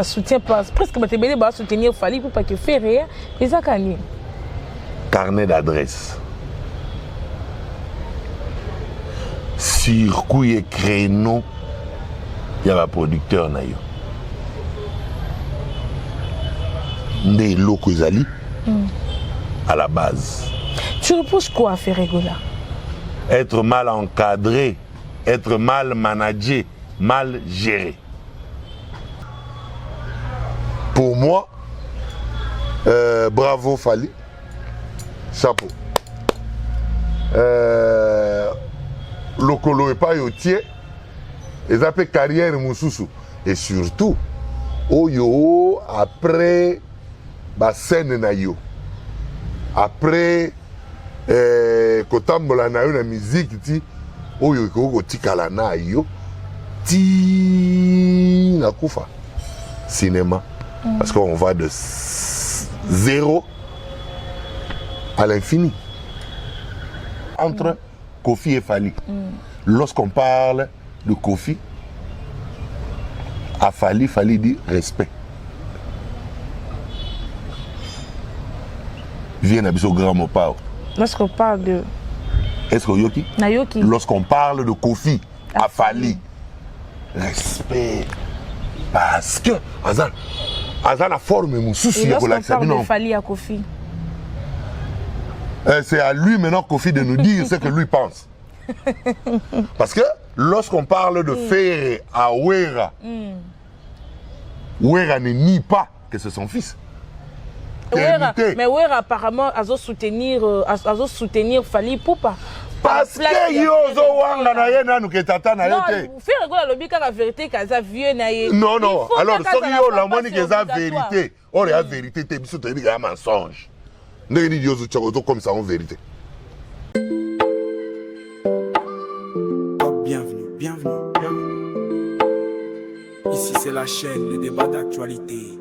soutien presque soutenir Fally pour pas que faire rien. Et ça quand carnet d'adresse. Circuit et créneau, il y a un producteur naïo. Des locaux à la base. Tu reproches quoi à Ferregola? Être mal encadré, être mal managé, mal géré. Pour moi, bravo Fally, chapeau. Lokolo et pas yotier, ils appellent carrière Moussoussou. Et surtout, Oyo, après, scène na yo. Après, kotambola na yo na musique, ti, Oyo ko tikala na yo, ti na kufa. Cinéma. Parce qu'on va de 0 à l'infini. Entre Kofi et Fally. Lorsqu'on parle de Kofi, à Fally, Fally dit respect. Viens à Bisso Grand Mopao. Lorsqu'on parle de... Est-ce que Yoki? Nayoki. Lorsqu'on parle de Kofi, à Fally, respect. Parce que, Azan la forme mon souci. Et lorsqu'on parle de Fally à Kofi? C'est à lui maintenant, Kofi, de nous dire ce que lui pense. Parce que lorsqu'on parle de Ferré à Ouera, Ouera ne nie pas que c'est son fils. Ouera, mais Ouera apparemment a soutenir Fally Poupa. Parce que yozo wanga na ye nanu ke tata na yote. Non, faire quoi le bika la vérité kaza vieux na ye. Non non, alors ce que yo la moni que ça vérité, or la vérité te biso te dire un mensonge. Ne dit yozo tchakoto comme ça en vérité. Bienvenue, bienvenue, bienvenue. Ici c'est la chaîne, le débat d'actualité.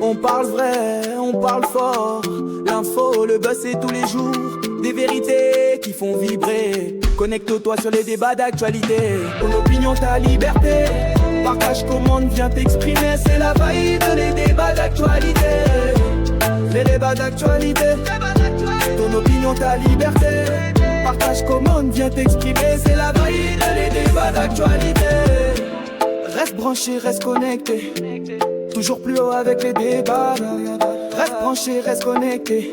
On parle vrai, on parle fort. L'info, le buzz c'est tous les jours. Des vérités qui font vibrer. Connecte-toi sur les débats d'actualité. Ton opinion, ta liberté. Partage, commande, viens t'exprimer. C'est la vibe, les débats d'actualité. Les débats d'actualité. Ton opinion, ta liberté. Partage, commande, viens t'exprimer. C'est la vibe, les débats d'actualité. Reste branché, reste connecté. Toujours plus haut avec les débats. Reste branché, reste connecté.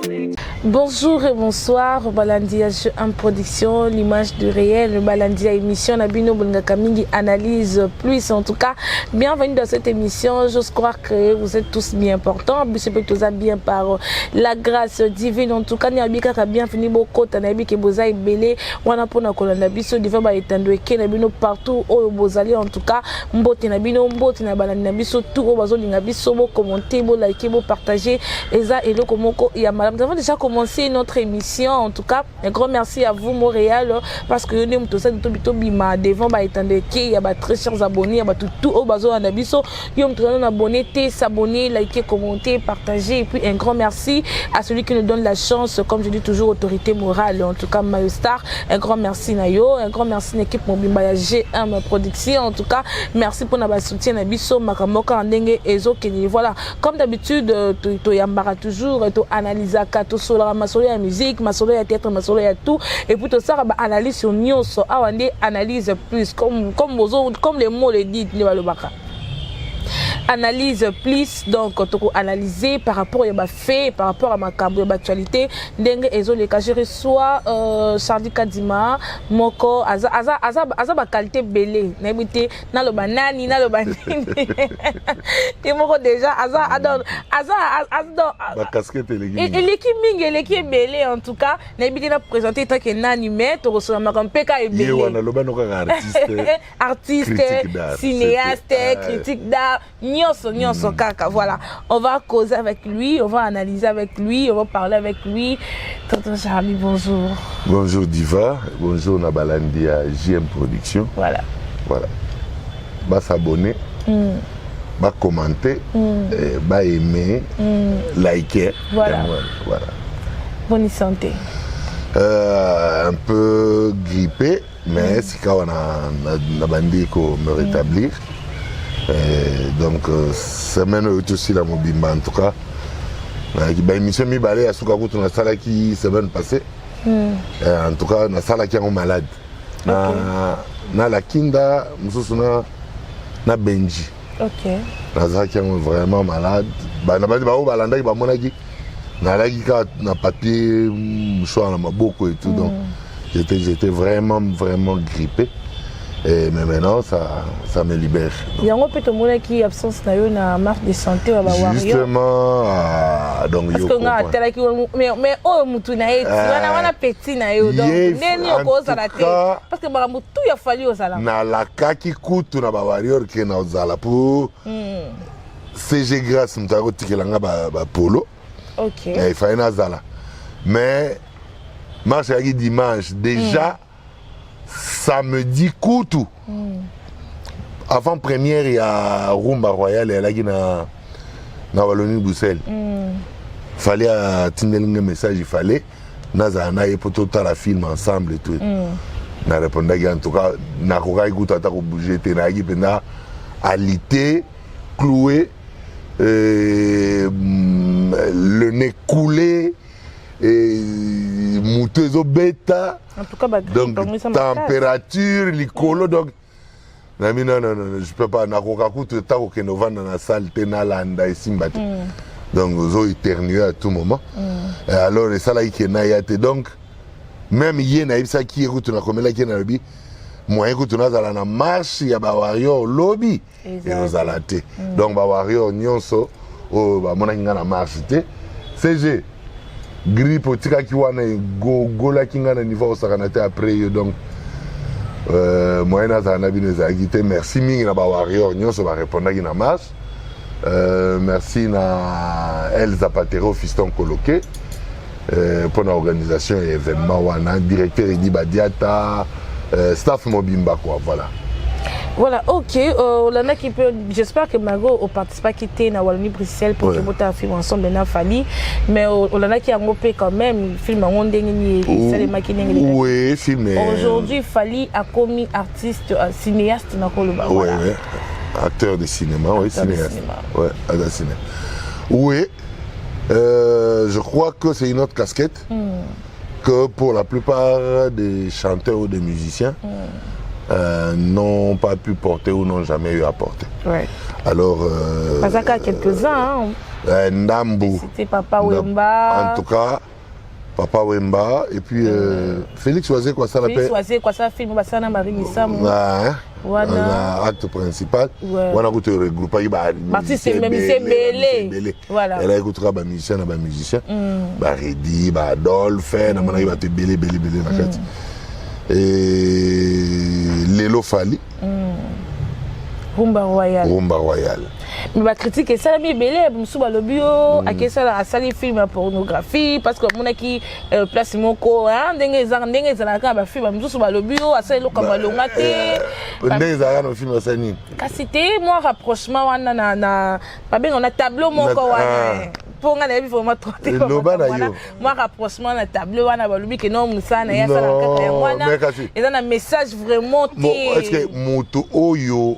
Bonjour et bonsoir, Balandia Jeu en production, l'image du réel, Balandia émission, Nabino Bongakamini analyse plus. En tout cas, bienvenue dans cette émission. J'ose croire que vous êtes tous bien importants, tous bien par la grâce divine. En tout cas, Niabika bienvenue beaucoup, Tanabi que Boza est belé, Wanapona Kolanabiso, Diva Etandweke, Nabino partout, au Bozali. En tout cas, Mbote Nabino, Mbote Nabalanabiso, tout au Bazo Lingabiso, commenter, liker, partager. Eza et le Komoko et Madame. Nous avons déjà commencé notre émission. En tout cas, un grand merci à vous, Montréal, parce que nous sommes tous bima devant il y a très chers abonnés, il y a tout au bazo en abisso. Nous sommes abonnés, s'abonner, liker, commenter, partager. Et puis un grand merci à celui qui nous donne la chance, comme je dis toujours, autorité morale. En tout cas, Mayo Star, un grand merci Nayo, un grand merci l'équipe Mobimba G1 Production. En tout cas, merci pour notre soutien Nabisso, Makamoka, Ndenge, Ezo, Kenny. Voilà, comme d'habitude, Yambara toujours, tu analyses tout sur la solo ya musique, ma solo ya théâtre, ma solo ya tout. Et puis tout ça, analyse sur Nyonso, analyse plus, comme les mots le disent, analyse plus, donc tu analyser par rapport à fait, par rapport à ma cambo actualité. Dengue ezo le cas je reçois Charlie Kadima moko aza ba qualité belé n'habité na lo banani na lo banini et moko déjà aza ba casquette l'équipe belé en tout cas n'habité na présenter tant que nani mais tu reçois ma campeka et belé wana lo bano ka artiste cinéaste critique d'art Nyonso kaka, voilà. On va causer avec lui, on va analyser avec lui, on va parler avec lui. Tonton Charlie, bonjour. Bonjour Diva, bonjour Nabalandia JM Production. Voilà. Voilà. Va s'abonner, va commenter, va aimer, liker. Voilà. Voilà. Bonne santé. Un peu grippé, mais si quand on a bandé qu'on me rétablir. Donc semaine aussi la mobimba en tout cas émission mibale asuka kutu na sala qui semaine passée en tout cas na sala qui est malade na la kinda mususu na Benji na sala qui est vraiment malade ba na ba balanda ba monaki na la ki na papier mouchoir na maboko et tout donc j'étais vraiment grippé. Mais maintenant, ça me libère. Il y a un peu de monde qui a absence na marque de santé ou justement, donc parce que nga tela ki mais oh mutu na eti wana petit na yo donc neni okoza la tête parce que ba mutu ya fali ozala na la kaki kutu na ba warrior ke na ozala pour CG grâce mtako tikelanga ba polo. OK. Il fallait na zala. Mais marche ya dimanche déjà samedi Koutou. Avant première, il y a Rumba Royal et là il y a Wallonie Bruxelles. Fallait atteindre un message, il fallait. Nazana et pour tout la film ensemble et tout. Na répondait en tout cas, na koka écoute à ta bouger, t'es na pena alité, cloué, le nez coulé. Et mouteuse au bêta en tout cas donc température licolo donc non je peux pas na kokaku tout ta ko kenovana na salle tena landa isimbate donc zo éternuer à tout moment et alors ça là qui na yate donc même yena ibsa qui écoute na komela qui na lobi moi écoute na zala na marche ya ba warrior lobby et aux alate donc ba warrior nyonso o ba mona kinga na marche te CG grippe otika ki wana gola kinga na niveau osakanate après donc moyena za na bino ezaki te merci mingi na ba warrior nyonso ba répondaki na marche merci na El Zapatero fiston coloqué pour l'organisation et événement wana directeur Edi Badiata staff mobimba quoi voilà OK j'espère que Margot au participe qui était na Wallonie Bruxelles pour que bota film ensemble na Fali mais olana qui a ngopé quand même film en ndenge ça les makinenge oui film aujourd'hui Fali a commis artiste cinéaste na koloba oui acteur de cinéma oui cinéaste ouais acteur de cinéma oui je crois que c'est une autre casquette que pour la plupart des chanteurs ou des musiciens n'ont pas pu porter ou n'ont jamais eu à porter. Ouais. Alors. Parce qu'il y a quelques-uns. Ndambu. C'était Papa Wemba. En tout cas, Papa Wemba. Et puis Félix Oisé, quoi ça l'appelle. Félix Oisé, quoi ça film, ça n'a Marie Missam. Voilà. Acte principal. On a écouté le groupe. Artiste Belé. Voilà. Elle a écouté les musiciens, les musiciens. Reddy, Adolphe, on a écouté Belé. Et Lelo Fali. Rumba Royal. Mais ma critique est ça, mais belé, m'souba le bio, à qui ça a sali film à pornographie, parce que mon qui place mon corps, dengue zanga ka film m'souba le bio, à ça le comme le ngate. Dengue zanga no film ça ni. Cité moi rapprochement wana na pas bien on a tableau mon corps wana. Pour nga na vraiment trotter. Moi rapprochement na tableau wana ba lubi que non musana ya ça na kaka ya wana. Et dans un message vraiment bon est-ce que moto oyo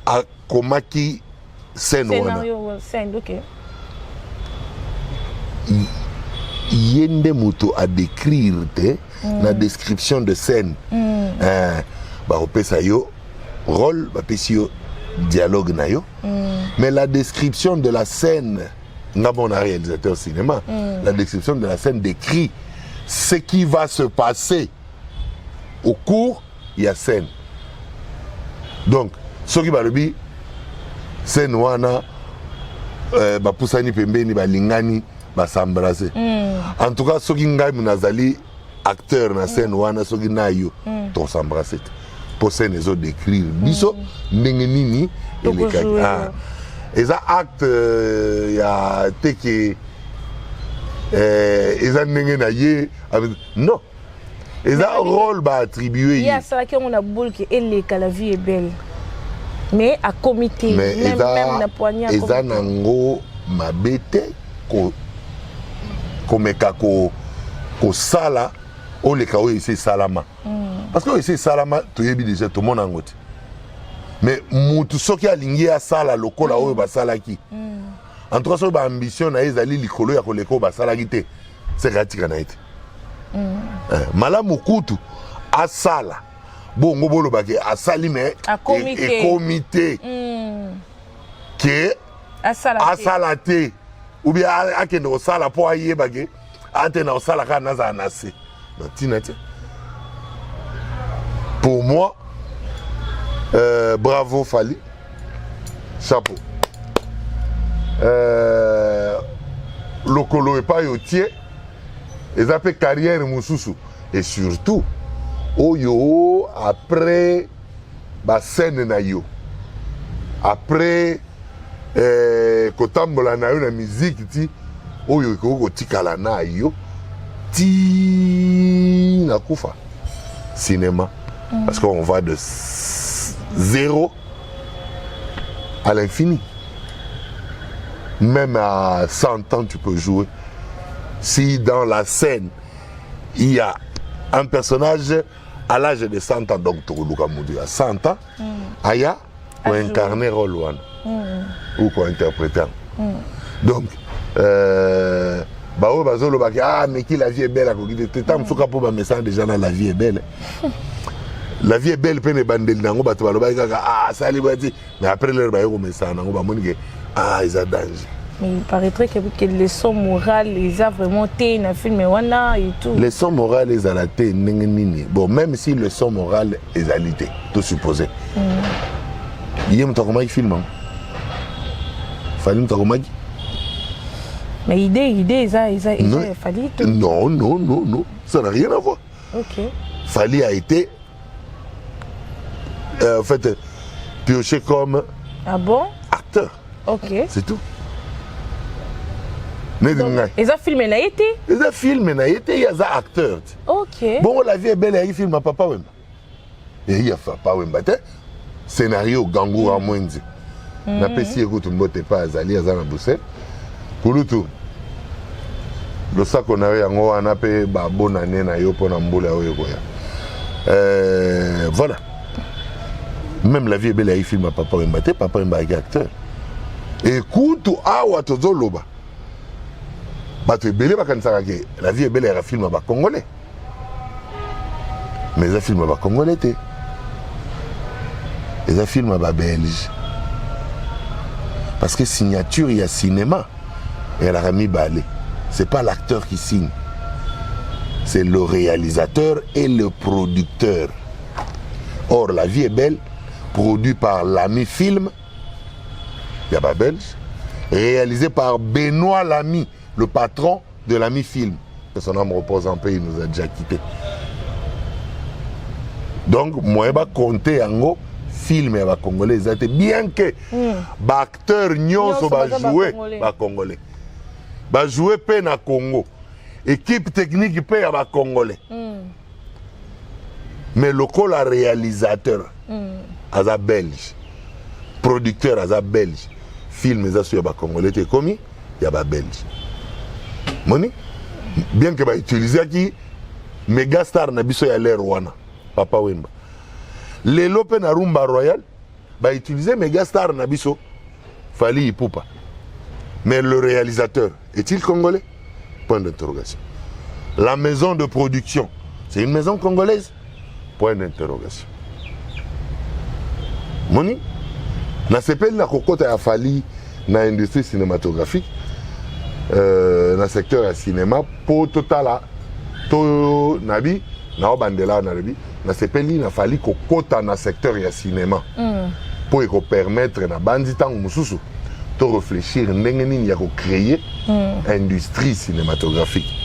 a komaki scénario scène OK yende moto a décrire la description de scène ba opesa yo rôle ba pesi yo dialogue na yo mais la description de la scène n'a bon réalisateur cinéma la description de la scène décrit ce qui va se passer au cours il y a scène donc ce qui va le bi scène wana ba pusani pembeni ba lingani ba s'embrasser en tout cas ce qui ngai munazali acteur na scène wana ce qui na yo to s'embrasser pour scène les autres décrire biso ndenge nini et les cas et ça acte ya teke et ça ndenge na ye non et ça rôle ba attribué il y a ça qui on a boule que la vie est belle. Mais à comité, même na poignard. Et ça nango mabete ko meka ko sala o le kawo ese salama. Parce que ese salama to yebi déjà tout monde angote. mais mutu soki alingi asala lokola oyo basalaki en tout cas soki baambition na ye ezali likolo ya koleka oyo basalaki te seka atika na ye te malamu kutu asala bongo bolobaki asali me ekomi te ke asala te ou bien akende kosala mpo ayebake ate na kosala kaka nazala na se na ntina te. Pour moi, bravo Fally, chapeau. Lokolo epa yotie, ezape carrière mususu. Et surtout, oyo après ba scène na yo, après kotambola na yo na musique ti, oyo ko tikala na yo, ti na kufa cinéma. Parce qu'on va de 0 à l'infini. Même à 100 ans, tu peux jouer. Si dans la scène, il y a un personnage à l'âge de 100 ans, donc à 100 ans, Aya, pour incarner rôle ou pour interpréter. Donc, mais qui la vie est belle à côté. Tu as pour message déjà dans la vie est belle. La vie est belle, peine et bandel nango bato balobaka ça li bati mais après leur ba yo message nango ba moni que ils ont danger. Mais il paraîtrait que les leçons morales ils a vraiment été dans film wana et tout. Les leçons morales ils a la té nini. Bon même si les leçons morales ils a lité tout supposé. Yem to comment film. Fally to comment. Mais idée ils a Fally tout. Non, ça n'a rien à voir. OK. Fally a été en fait pioché comme acteur. OK. C'est tout. Ils ont filmé na été. Ils ont filmé na été, il y a des acteurs. OK. Bon la vie est belle, il filme Papa Wemba. Et il y a Papa Wemba. Scénario Gangu Amwenzi. Na pesi écoute mbote pas azali azana Bruxelles. Kulutu. Le sac on avait yango ana pe ba bonne année na yo pona mbula oyo koya. Voilà. Même la vie est belle, il filme Papa Wemba, Papa Wemba est acteur. Écoute, awa tozoloba. Bato ebele bakanisaka ke la vie est belle, il filme ba Congolais. Mais il filme ba Congolais te. Il filme ba Belge. Parce que signature, il y a cinéma. Et elle a mis balé. C'est pas l'acteur qui signe. C'est le réalisateur et le producteur. Or, la vie est belle. Produit par l'ami film, Yaba Belge, réalisé par Benoît Lamy, le patron de l'ami film. Que son âme repose en paix, il nous a déjà quittés. Donc, moi, je vais compter en film et congolais. Bien que l'acteur Nyonso va jouer congolais. Va jouer peine à Congo. Équipe technique paye à congolais. Mais le col réalisateur. Aza belge, producteur aza belge, film eza sur ba congolais te komi ya ba belge. Moni bien que ba utiliser qui méga star na biso ya l'air wana Papa Wemba. Les lope na rumba royal ba utiliser méga star na biso Fally Ipupa. Mais le réalisateur est-il congolais? Point d'interrogation. La maison de production, c'est une maison congolaise? Point d'interrogation. Moni, na sepeli na kokota ya Fally na industrie cinématographique, na secteur ya cinéma, pour totala, to nabi, na obandela na rebi, na sepeli na Fally kokota na secteur ya cinéma, pour y permettre na bandi tango mususu, to réfléchir ndenge nini ya ko créer industrie cinématographique.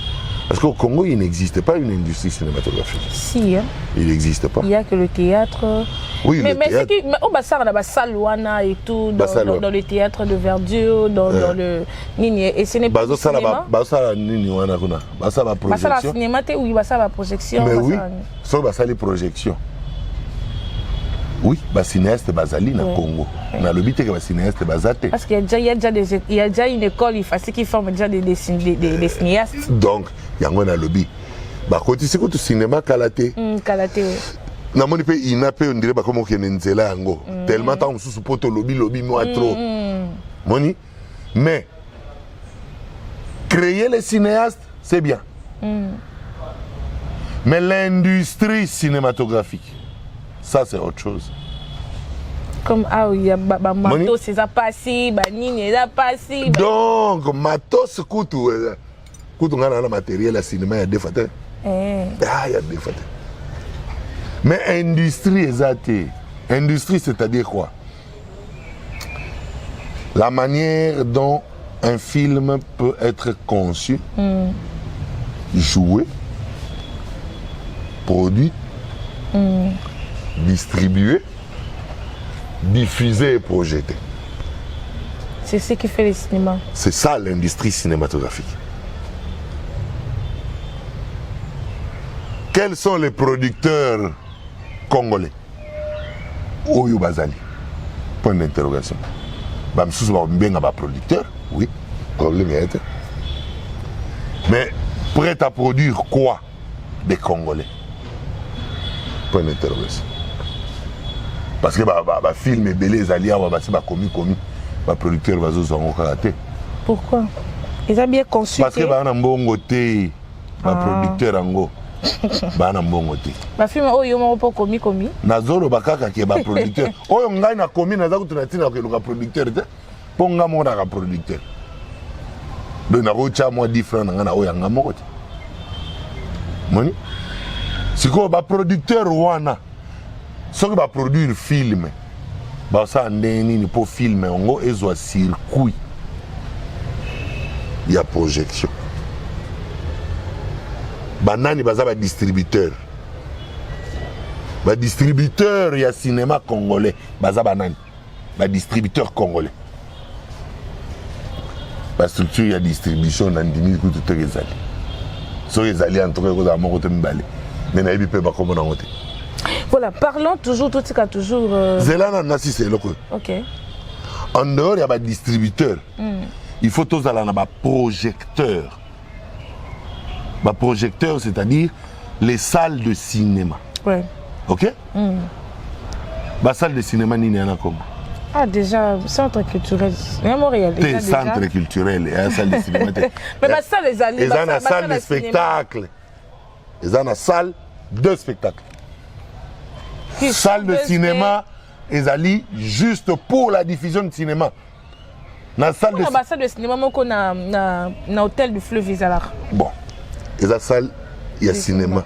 Parce qu'au Congo, il n'existe pas une industrie cinématographique. Si, hein. Il n'existe pas. Il n'y a que le théâtre. Oui, mais le théâtre. Mais au Bassar, on a Salouana et tout, dans le théâtre de verdure, dans le... Et ce n'est pas le cinéma. Bassar, Nini, Wana, Kuna. Bassar, la projection. Bassar, la cinéma, oui, Bassar, la projection. Mais oui, sauf Bassar, les projections. Oui, les cinéastes basali na Congo. On a le but que les cinéastes basate. Parce qu'il y a déjà une école qui forme déjà des cinéastes. Donc, il y a un lobby. Bah, quand tu sais que tu cinéma kalaté. Kalaté, oui. na moni pe ina pe on dirait ba comme okene nzela yango tellement tant sous poto lobby moi trop moni mais créer les cinéastes c'est bien mais l'industrie cinématographique ça c'est autre chose. Comme il y a matos c'est passé banini ça passé donc matos kutu ngana na matériel à cinéma ya des fois il y a des fois mais industrie exacte industrie c'est-à-dire quoi? La manière dont un film peut être conçu, joué, produit, distribué, diffusé et projeté. C'est ce qui fait le cinéma. C'est ça l'industrie cinématographique. Quels sont les producteurs congolais? Oyo Bazali. Point d'interrogation. Bamsous va bien à producteur, oui, problème est. Mais prêt à produire quoi des Congolais? Point d'interrogation. Parce que film et belé Zalia va commis producteur va zo karaté. Pourquoi? Ils ont bien consulté. Parce que ba mbongo té producteur ango. Bana mbongo té. Ba film oyo mo pas commis. Nazolo bakaka ke ba producteur. Oyo ngai na commis naza kutunatina ke luka producteur té. Ponga mo na producteur. Donc na rocha moi 10 francs na oyo ngamo té. Moni? Siko ba producteur wana. Soki ba produire film. Ba sa ndeni ni pour film ngo ezo circuit. Il y a projection. Banani baza ba distributeur. Ba distributeur ya cinéma congolais, baza banani. Ba distributeur congolais. Ba structure ya distribution na ndimi kutu te ezali. So ezali en tout cas ko za moko te mbale. Mais na yebi pe ba komona ngote. Voilà, parlons toujours tout ça toujours Zelana nasi c'est loko. OK. En dehors il y a ba distributeur. Il faut tous aller dans projecteur. Bah, projecteur, c'est-à-dire les salles de cinéma. Ouais. Ok? Bah, salle de cinéma, il y en a comment? Ah, déjà, centre culturel. Même Montréal. Des centres culturels et la salle de cinéma. Mais bah, ça, les alliés. Ils ont la salle de spectacle. Ils ont la salle de spectacle. Salle de cinéma, ils allient juste pour la diffusion de cinéma. La salle de cinéma, na hôtel du fleuve Izalar. Bon, il y a salle, il y a cinéma.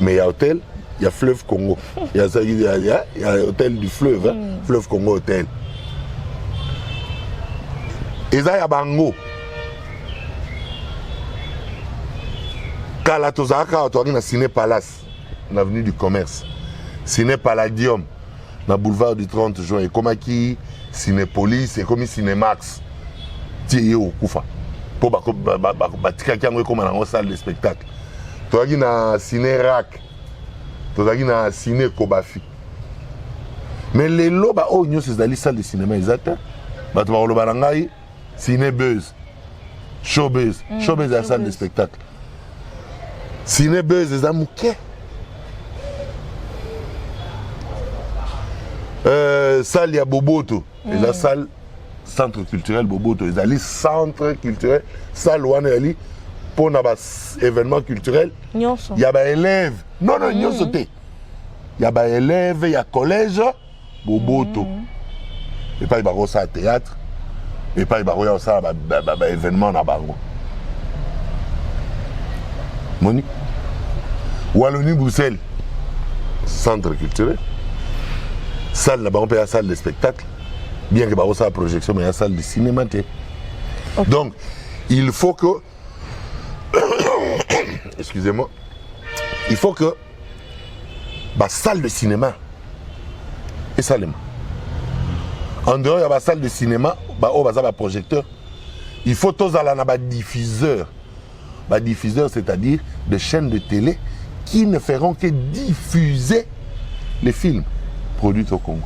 Mais il y a hôtel, il y a fleuve Congo. Il y a hôtel du fleuve, fleuve Congo hôtel. Et il y a Bango. Kalatozaka, on a Ciné Palace, l'avenue du commerce. Ciné Palladium, dans le boulevard du 30 juin. Et comme qui Cinépolis et comme Cinémax. Tié au Koufa. Pour quelqu'un qui comme dans salle de spectacle. Tu as na Ciné Rack. Tu as na Ciné Kobafi. Mais les loba oh nous c'est dans les salles de cinéma exact. Bah tu vas le barangai Ciné Buzz. Showbiz. Showbiz la salle de spectacle. Ciné Buzz les amouké. Salle ya Boboto. Et la salle centre culturel Boboto. Ils allaient centre culturel, salle wana ali pour na événement culturel. Il y a des élèves. Non, il y a des élèves, il y a collège Boboto. Et pas il y a ça théâtre. Et pas il y a ça événement na bango. Moni. Wallonie Bruxelles. Centre culturel. Salle là-bas, on peut y avoir salle de spectacle. Bien que bah, ça la projection, mais il y a salle de cinéma. Okay. Donc, il faut que. Excusez-moi. Il faut que. Bah, salle de cinéma. Et salement. En dehors, il y a la salle de cinéma. Bah, oh, bah, ça, bah, projecteur. Il faut tous aller dans les diffuseurs. Bah, diffuseurs, c'est-à-dire des chaînes de télé qui ne feront que diffuser les films produits au Congo.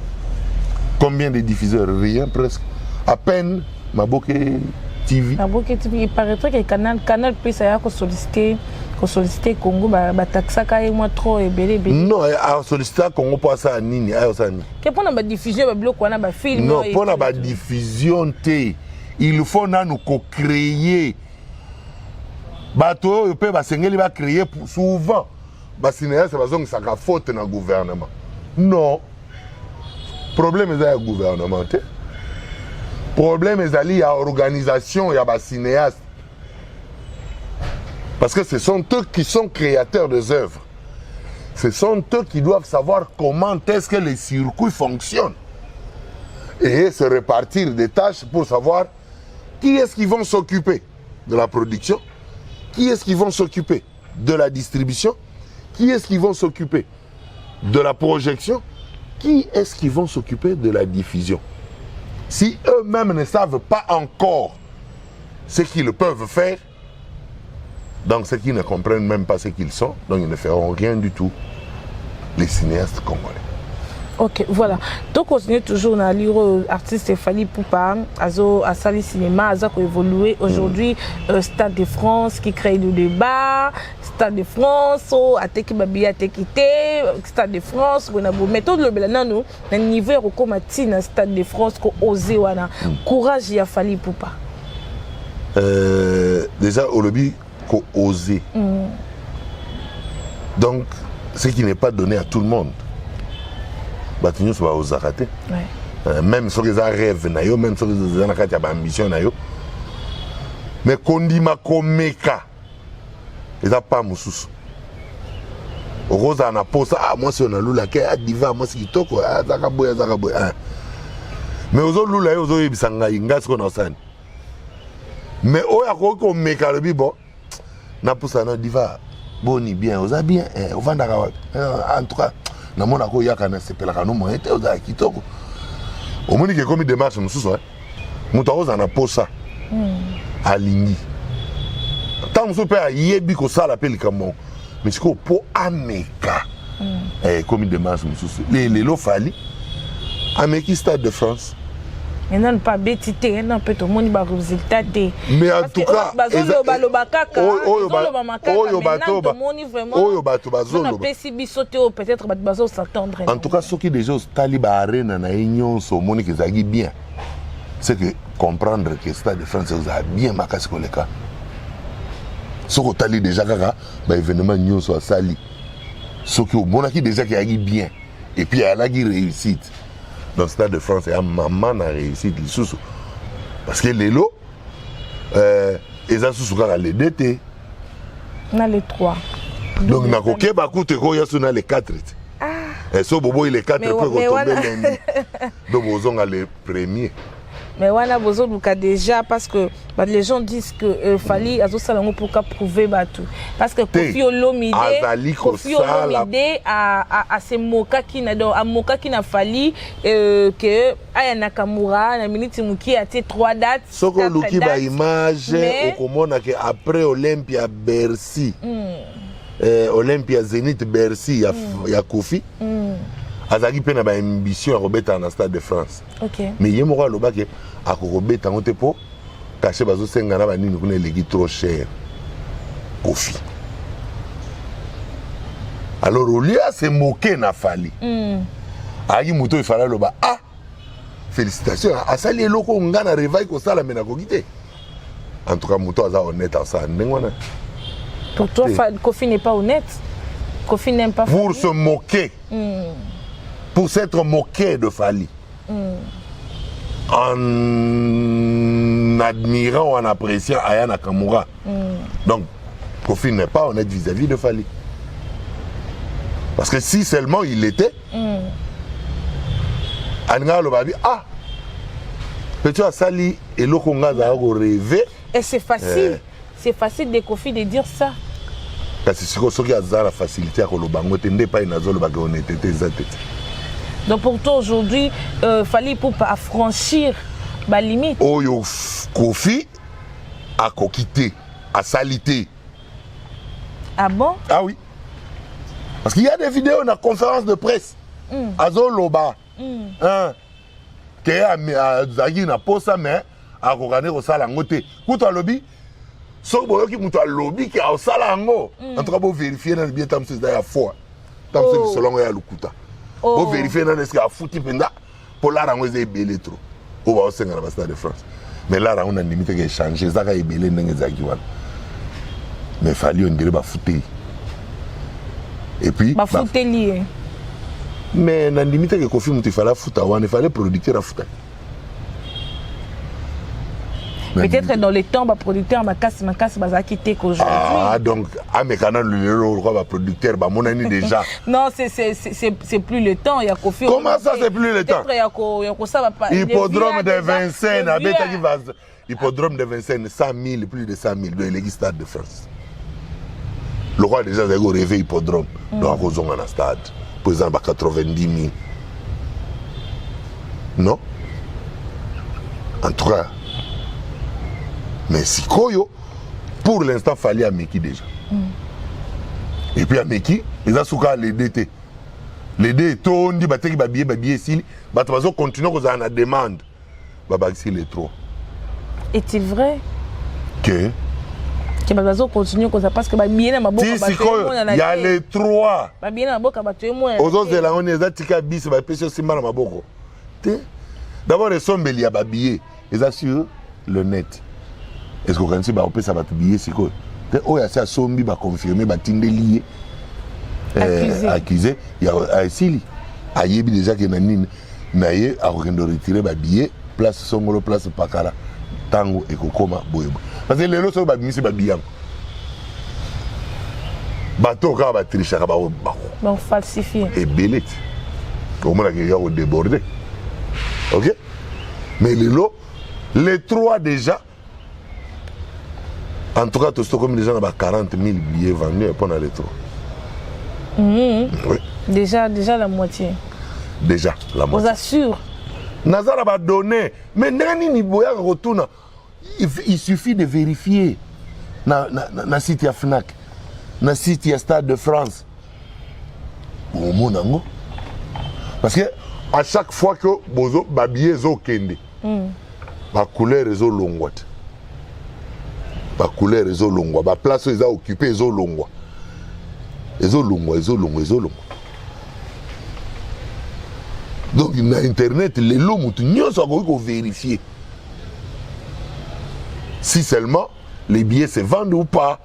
Combien de diffuseurs? Rien presque. À peine Maboke TV. Maboke TV, il paraîtrait que Canal Plus a sollicité solliciter Congo taxaka et moi trop et belé. Non, solliciter Congo pour ça nini, ça ni. Que pour la diffusion ba bloc wana ba film. Non, pour la diffusion té, il faut nous co-créer. Bato peut ba sengeli ba créer souvent. Ba cinéaste c'est bazong ça ka faute dans gouvernement. Non. Problème est le gouvernement. Problème est lié à l'organisation et à la cinéaste. Parce que ce sont eux qui sont créateurs des œuvres. Ce sont eux qui doivent savoir comment est-ce que les circuits fonctionnent. Et se répartir des tâches pour savoir qui est-ce qui vont s'occuper de la production, qui est-ce qui vont s'occuper de la distribution, qui est-ce qui vont s'occuper de la projection, qui est-ce qui vont s'occuper de la diffusion. Si eux-mêmes ne savent pas encore ce qu'ils peuvent faire, donc ceux qui ne comprennent même pas ce qu'ils sont, donc ils ne feront rien du tout, les cinéastes congolais. Ok, voilà. Donc, on continue toujours à lire l'artiste Fally Ipupa, à Sali Cinéma, à évoluer. Aujourd'hui, Stade de France qui crée le débat, Stade de France, à Teki Babi, à Tekité, Stade de France, on a beau méthode le belanano, un niveau comme à Stade de France, qu'on ose, wana. Courage, il a Fally Ipupa. Déjà, au lobby, qu'on ose. Donc, ce qui n'est pas donné à tout le monde. Batinyo soit aux arrêtés. Même si les rêves nayo, même si les ambitions nayo. Mais kondima komeka, ils n'ont pas moussous. Rosa na posa, ah moi c'est on a lula ke diva, moi c'est kitoko, ah zakaboya zakaboya. Mais aux autres lula aux autres bisanga inga ce qu'on a sani. Mais oya ko meka le bibo, na posa na diva, boni bien, osa bien, on va en tout cas. Na mona ko yaka na sepelaka no moyete oza kitoko omoni ke komi démarche mususu mutu akoza na posa alingi ntango mosusu mpe ayebi kosala mpe likambo mais sikoyo mpo ameka komi démarche mosusu lelo Fally ameki Stade de France. Mais non, pas bêtité, non, peut tout le monde va résultat. Mais en tout cas, en tout cas, ceux qui déjà talibans arena na union sont moni qui zagi bien. C'est que comprendre que Stade de France a bien marqué ce que cas. Ceux qui tali déjà kaka, bah événement union soit sali. Ceux qui au monaki déjà qui agi bien et puis elle a qui réussite. Dans le Stade de France, il y a maman a réussi les sous. Parce que les lots, ils ont sous les DT. On a les 3. Donc, on a les 4. Et ce bobo, il est 4 pour retomber lundi. Donc, on a les premiers. Mais voilà, besoin déjà parce que les gens disent que Fally a pour prouver tout. Parce que Kofi Olomide a ces moka qui n'a donc à moka qui n'a Fally que Aya Nakamura na minute muki a 3 dates. Ce que Luki ba image au komona que après Olympia Bercy. Olympia Zénith Bercy ya Kofi. Azaki pe na ba ambition à rebeta na Stade de France. OK. Mais yemoko aloba ke akobeta ngote po caché bazo senga na ba nini kuna legi trop cher. Kofi. Alors au lieu à se moquer na Fally. Agi muto il fallait loba ah félicitations à sali eloko nga na revaille ko sala mena ko kité. En tout cas muto aza honnête en ça ndengwana. Pour toi Kofi n'est pas honnête. Kofi n'aime pas Fally. Pour se moquer. Pour s'être moqué de Fally. En admirant ou en appréciant Aya Nakamura. Donc, Kofi n'est pas honnête vis-à-vis de Fally. Parce que si seulement il l'était, Anga Lobabi, ah, petit Sali et Lokonga Zaro rêvé. Et c'est facile. C'est facile de Kofi de dire ça. Parce que ce qui a la facilité à Kolobango, tu n'es pas une azole honnêteté. Donc pour toi aujourd'hui, Fally Ipupa à franchir ma limite. Oyo Kofi a quitté, a salité. Ah bon? Ah oui. Parce qu'il y a des vidéos dans la conférence de presse. Azoloba. Que a Zagi na posa mais a regardé au sala ngote. Kuta lobby so boyoki mutu a lobby ki a sala ngo en tout cas bo vérifier na bien tam c'est ya foi tam c'est selon ya lukuta bo vérifier na est-ce que a fouti penda pour la rango ze belé trop o ba osenga na Stade de France mais là on a limité que changer ça ka ebelé ndenge zaki wana mais fallait on dirait ba fouter et puis ba fouter lié mais na limité que Kofi mutu fallait fouta wana fallait producteur a fouta. Peut-être dans les temps, producteur ma casse va quitter qu'aujourd'hui. Ah donc à mes canaux le roi producteur bah mon ami déjà. Non c'est plus le temps il y a Kofi. Comment ça c'est plus le temps? Il y a ça va pas. Hippodrome de Vincennes avec qui va hippodrome de Vincennes 100 000 plus de 100 000 de l'église Stade de France. Le roi déjà a rêvé hippodrome donc aux on a stade par exemple 90 000. Non? En tout cas. Mais si Koyo, pour l'instant, il fallait à Meki déjà. Et puis à Meki, ils ont souka les DT. Les DT, on dit que les billet, si ils continuent à la demande, c'est les trois. Est-il vrai que les continue parce que les billets il y a les trois. Les billets aux autres, on est à bis, d'abord, ils sont belliers à billets. Ils assurent le net. Est-ce que quand on peut ça va te billet c'est quoi? Oh il y a ça sombi va confirmer va tinde lié accusé il y a Sili ayebi déjà que nanine naye a retirer ba billet place songolo place pakala tango et kokoma boyebo parce que les lots so ba misi ba billet bateau ka ba tricher ka ba donc falsifié et belé au moins qu'il y a au débordé. OK mais les lots les trois déjà. En tout cas, tout ce comme les gens ont 40 000 billets vendus et pendant les trois. Oui. Déjà la moitié. Déjà la moitié. Vous assure. Nazar va donner. Mais il suffit de vérifier. Na site ya Fnac, na site ya Stade de France. Parce que à chaque fois que bozo ba billet zo kende. Ba couleur zo longwate. La couleur est longue, la place est occupée est longue. Donc sur internet les lots nous sont vérifier. Si seulement les billets se vendent ou pas.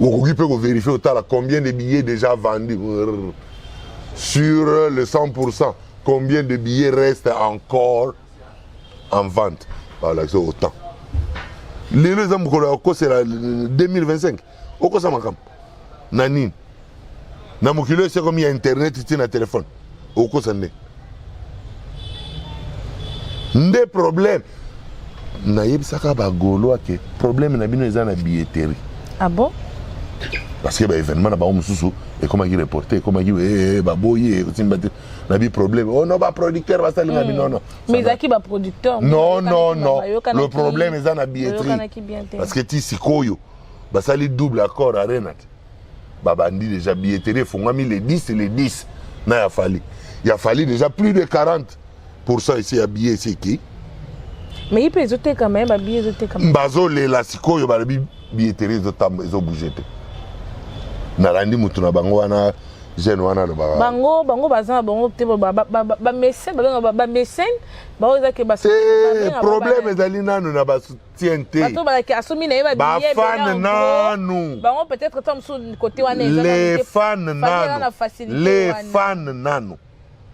Ou peut vérifier combien de billets déjà vendus sur le 100%. Combien de billets restent encore en vente. Voilà, c'est autant. Les hommes c'est la 2025. Oko ça makam. Nani. Na mokilo c'est comme il y a internet tu na téléphone. Oko ça né. Ndé problème. Na yebisaka ba golo ke problème na bino eza na billetterie. Ah bon? Parce que événement na ba mususu et comment il reporter comment il ba boyer na bi problème oh non ba producteur ba salinga bino non mais zaki ba producteur non le problème est dans la billetterie parce que ti sikoyo ba sali double accord à Renat ba bandi déjà billetterie fongami les 10 et les 10 na il a fallu déjà plus de 40% ici à billet c'est qui mais il peut zoter quand même ba billet zoter quand même bazo les la sikoyo ba billetterie zo bouger narandi mutu na bango wana jeune wana lo bango bazana bango te ba mécène ba mécène ba oza ke ba problème ezali nanu na ba soutien te bato ba ke asumi na yeba billet ba fan nanu bango peut-être tant sur côté wana les fans nanu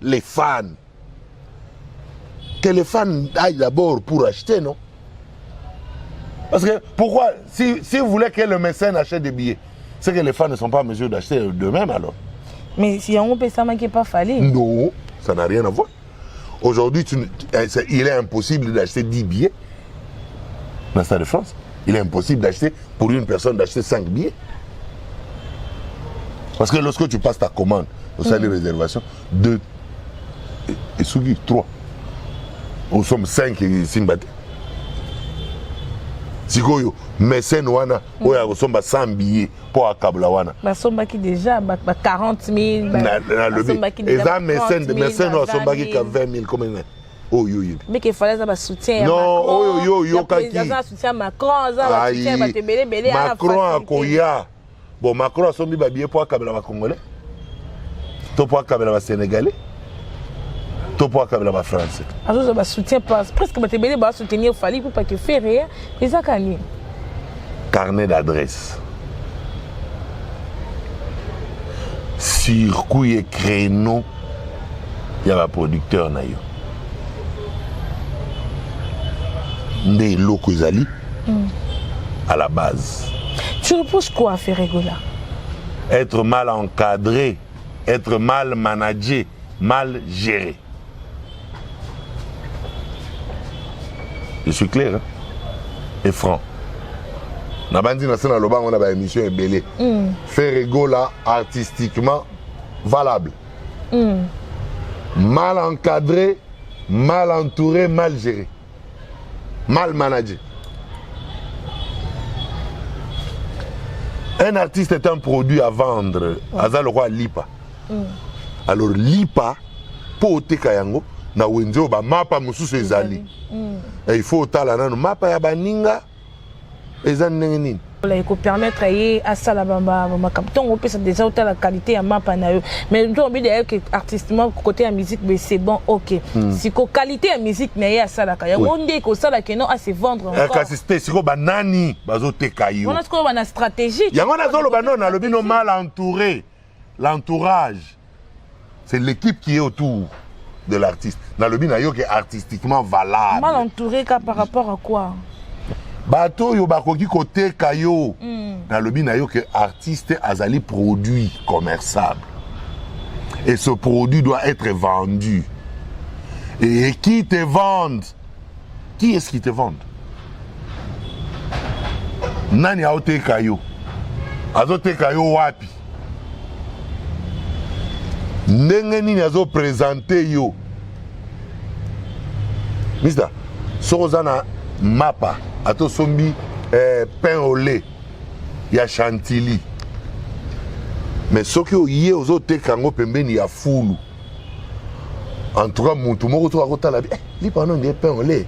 les fans que les fans aillent d'abord pour acheter non parce que pourquoi si vous voulez que le mécène achète des billets c'est que les fans ne sont pas en mesure d'acheter d'eux-mêmes alors. Mais si on peut ça qui pas fallu. Non, ça n'a rien à voir. Aujourd'hui, il est impossible d'acheter 10 billets dans le Stade de France. Il est impossible d'acheter pour une personne d'acheter 5 billets. Parce que lorsque tu passes ta commande au sein des réservations, 2 et Sugi, 3. Nous sommes 5 et Simbate. Sikoyo mécène wana oya kosomba 100 billets pour akabla wana basomba ki déjà 40 000 basomba ki déjà mécène wa somba ki 20 000 comme Oh yo yo. Mais qu'il fallait ça soutien. Non, oh yo yo kaki. Ça soutien Macron, ça soutien ba te belé Macron a koya. Bon Macron a sombi ba bien pour kabela ba congolais. To pour kabela ba sénégalais. To pour kabela ba français. Alors ça ba soutien presque ba te belé ba soutenir Fally pour pas que faire rien. Mais ça kani. Carnet d'adresse. Circuit et créneau. Il y a un producteur na yo. Des locaux à la base. Tu reproches quoi à Ferregola? Être mal encadré, être mal managé, mal géré. Je suis clair hein? Et franc. Na bandi na sena loba on a ba émission ebelé. Ferregola artistiquement valable. Mal encadré, mal entouré, mal géré. Mal managé. Un artiste est un produit à vendre. Aza le roi Lipa. Alors Lipa, pour oteka yango, na wenzo ba mapa mususu ezali. Et il faut otala nano mapa ya baninga ezali ndenge nini. Il faut permettre à ça la bamba capton on peut ça déjà autant la qualité à mapa na yo mais nous on dit que artistiquement côté la musique mais c'est bon OK si ko qualité à musique mais à ça la kaya on dit que ça la que non à se vendre encore kasiste siko banani bazoteka yo on a ce qu'on a stratégie yango na zolo banon na lobino mal entouré l'entourage c'est l'équipe qui est autour de l'artiste na lobino yo qui est artistiquement valable mal entouré par rapport à quoi bato yo bakoki koteka yo na lobi na yo que artiste azali produit commerçable et ce produit doit être vendu et qui te vende qui est-ce qui te vend nani aoteka yo azoteka yo wapi ndenge nini azo présenter yo Mista Sorozana mapa ato sombi pain au lait ya chantilly mais soki oye ozoteka yango pembeni ya fulu en tout cas mutu moko to akotala lipa non pain au lait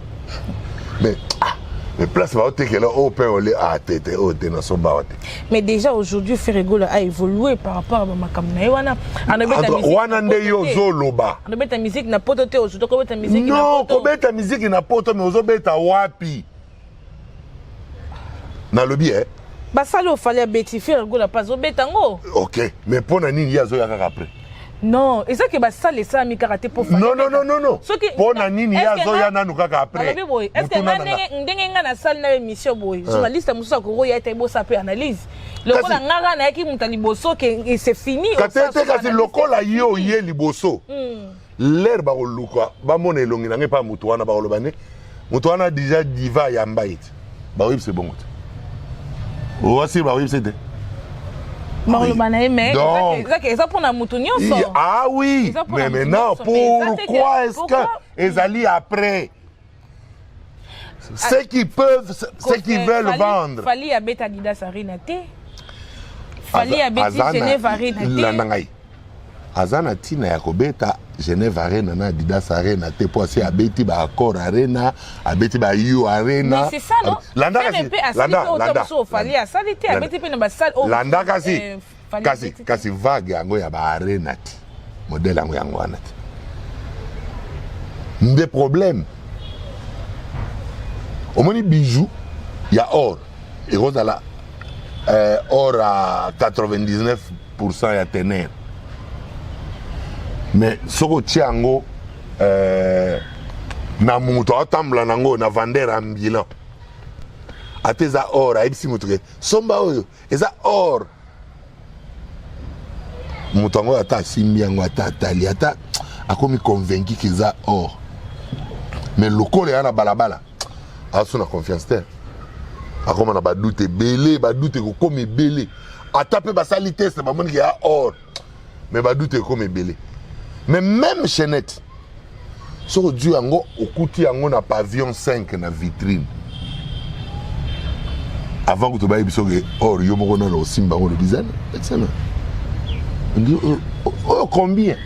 mais place va otekela au pain au lait tete o te na somba wate mais déjà aujourd'hui Ferregola a évolué par rapport à makamna wana wana nde yo zoloba anobeta musique na poto te aujourd'hui ko beta musique na poto non ko beta musique na poto mais ozobeta wapi na lobi basali ofali beti Ferregola pas obetango OK mais pona nini yazo ya kaka après non et ça que basali ça mi karaté pour non pona nini yazo ya nanu kaka après est-ce que ndenge nga na salle na émission boy journaliste mususa ko ya ete bo sape analyse lokola ngaka na yaki mutali boso que c'est fini katete kasi lokola yo ye liboso l'air ba luka ba mona elongi na ngepa mutu wana ba kolobane mutu wana déjà diva ya mbaiti ba oui c'est bon aussi bah oui c'était mais ça pour la moutonnion ah oui mais maintenant pourquoi est-ce que Ezali après ceux qui peuvent ceux qui veulent vendre Fally a beta Adidas Arena te Fally a beta Genève Arena te azana tina ya kobeta Genève Arena na Adidas Arena te po si abeti ba Accor Arena abeti ba You Arena mais c'est ça non landa Fally a salité abeti pe na ba salle landa kasi vague yango ya ba Arena ti modèle yango wana ti des problèmes au moni bijoux ya or et rozala or à 99% ya tener mais soko tiango na mutu atambla nango na vendeur ambulant ateza or aibisi mutu ke somba oyo eza or mutu ngo ata simbi yango ata tali ata akomi convaincu que eza or mais lokole yana balabala aso na confiance terre akoma na badoute belé badoute ko komi belé ata pe basali test ba moni ke ya or mais badoute ko komi belé. Mais même chaînette, si on dit au côté un pavillon 5 na vitrine, avant que tu bailles bisoge or yo moko na simba on le design, excellent. On dit combien?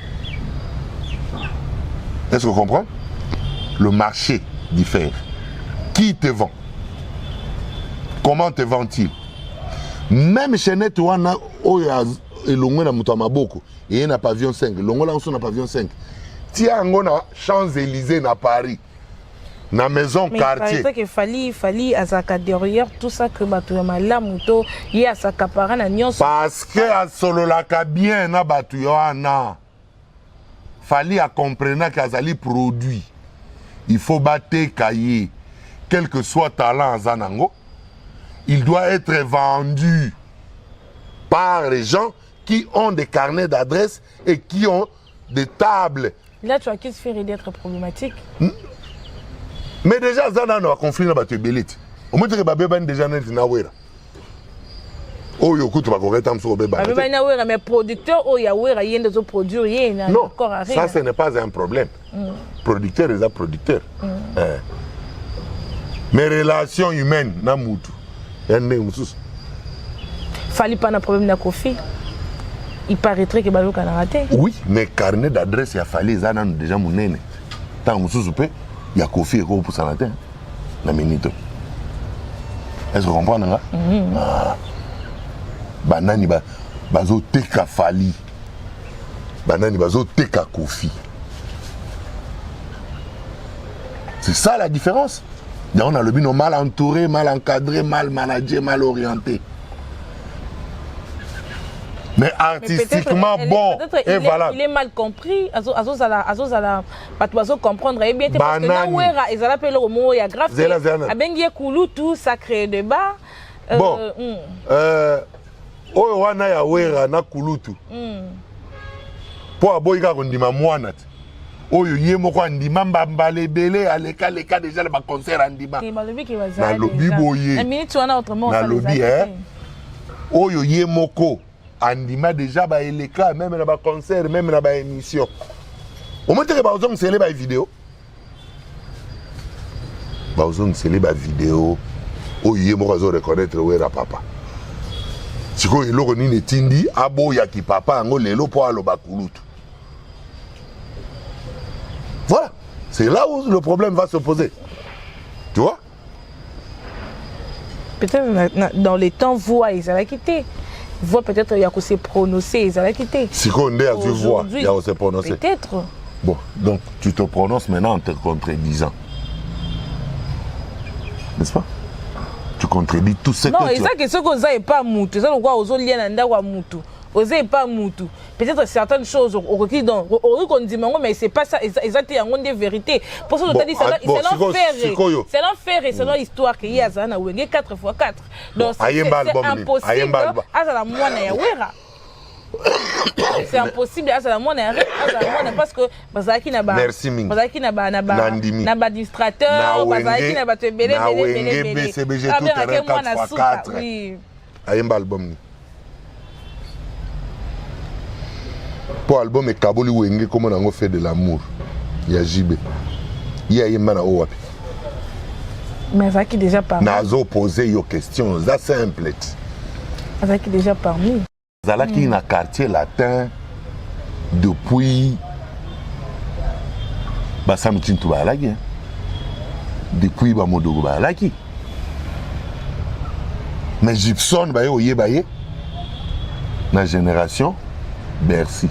Est-ce que vous comprenez? le marché diffère. Qui te vend? Comment te vend-il? Même chez Netouana, et l'ongwe na muto maboko, et na pavillon 5, l'ongwe là on na pavillon 5. Tia ngona Champs-Élysées na Paris. Na maison mais quartier. Mais fallait à sa derrière tout ça que batu ya malamuto y a sa capara na nyonso. Parce que a solo la bien na batu yana. Fallait à comprendre qu'azali produit. Il faut battre cahier. Quel que soit talent zanango, il doit être vendu par les gens qui ont des carnets d'adresses et qui ont des tables. Là, tu as qu'à se faire d'être problématique. Mais déjà, Zana a conflit dans la belite. Au moins, tu as déjà na wera. Oh, yo, écoute, tu vas correcter un peu. Mais producteur, oh, ya wera, y a des produits, non, ça, ce n'est pas un problème. Producteur, les producteurs. Mais relations humaines, na moutou. Fallait pas un problème de Kofi. Il paraîtrait que Balou a raté. Oui, mais carnet d'adresse, il a fallu Zana déjà mon nene. Tant que vous il y a Kofi et pour ça la minute. Est-ce que vous comprenez là? Banani bazo teka fali. Banani bazo teka Kofi. C'est ça la différence. On a le bino mal entouré, mal encadré, mal managé, mal orienté. Mais artistiquement bon et valable. Il est mal compris. Pas comprendre. Et bien, parce que là où ils appellent le mot, il y a grave. Abengi koulou tout sacré débat. Bon. Oyo wana ya wera na kulutu. Po aboyika kondima mwana. Oyo ye moko andima mbambale belé aleka leka déjà le concert andima. Na lobi boye. La minute wana autrement na lobi oyo ye moko andima déjà ba eleka même na ba concert même na ba émission. Au moins que ba ozong sele ba vidéo. Ba ozong sele ba vidéo. Oyo ye moko zo reconnaître wera papa. Siko eloko nini tindi abo ya ki papa ngo lelo po aloba kulutu. Voilà, c'est là où le problème va se poser. Tu vois? Peut-être dans les temps, voix, ils allaient quitter. Voix, peut-être, il y a que se prononcer, ils allaient quitter. Si on est à tu vois, il y a que se prononcer. Peut-être. Bon, donc tu te prononces maintenant en te contredisant. N'est-ce pas? Tu contredis tout ce que tu as. Non, et ça, que ce qu'on n'a pas moutou, c'est pourquoi on a lié à moutou. Osez pas moutou. Peut-être certaines choses au dit mais c'est pas ça exactement des vérités. Pour ça on dit c'est l'enfer et c'est l'histoire qu'il y a ça na wenge 4x4. Donc c'est impossible à la moine ya wera. C'est impossible à la moine parce que bazaki na ba bazaki na ba distrateur bazaki na ba te belé BCBG tout terrain 4x4. Oui. Ayemba album. Pour album et Kaboli Wenge, comment on a fait de l'amour. Il y a JB. Il y a Yemana Owapi. Mais ça qui déjà parmi. Nazo posé your question, c'est simple. Ça qui déjà parmi. Zala qui est dans le quartier latin depuis Bassam Tintouba Alagi. Depuis Bamodogo Alagi. Mais Gibson, bah yé baye. La génération Bercy.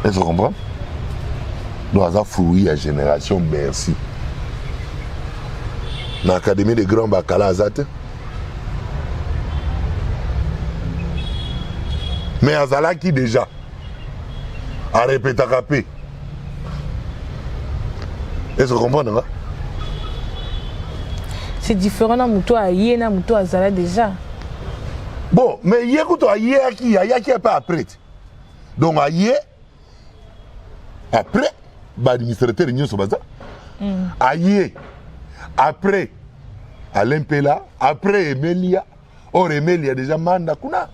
Est-ce que vous comprenez? Nous avons fouillé la génération Bercy. Dans l'Académie des grands Bacala Azate. Mais Azala qui déjà a répété à capé. Est-ce que vous comprenez? C'est différent dans Moutou à Yéna, Moutou à Zala déjà. Bon, mais hier, quand on y a qui est pas après. Donc, hier, après, l'administrateur Union Sobaza, hier, après, Alain Pella, après Emelia, or Emelia déjà manda kuna.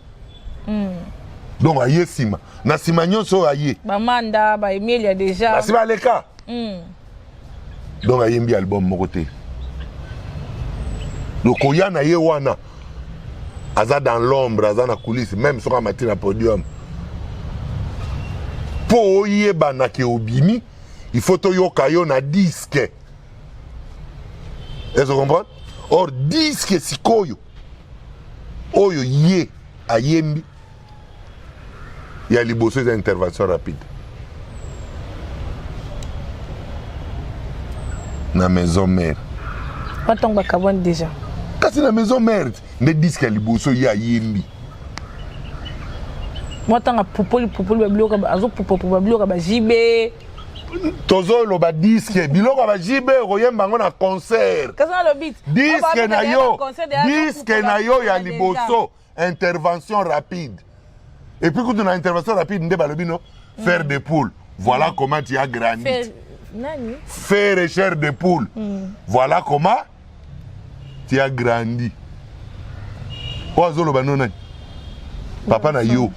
Donc, hier, Sima. Na Sima Nyon so hier. Ba manda, ba Emelia déjà. Ba Sima Leka. Donc, hier, un album, mon côté. Donc, il y a un wana. Aza dans l'ombre, aza dans la coulisse, même sur un matin à podium. po oyeba na ke obimi il faut to yoka yo na disque. Est-ce que vous comprenez? Or disque sikoyo oyo ye ayembi ya liboso des interventions rapides na maison mère. Pas tant que carbone déjà. Kasi na maison mère ne disque ya liboso ya ayembi. Moi tant que popoli babloka azo popoli ba jibe. Tozo lo ba disque biloko ba jibe koyemba ngo na concert. Kasa lo beat. Disque na yo ya liboso intervention rapide. Et puis quand on a intervention rapide nde balobi no faire des poules. Voilà comment tu as grandi. Faire et chair de poule. Voilà comment tu as grandi. Oazo lo ba no nani. Papa na yo.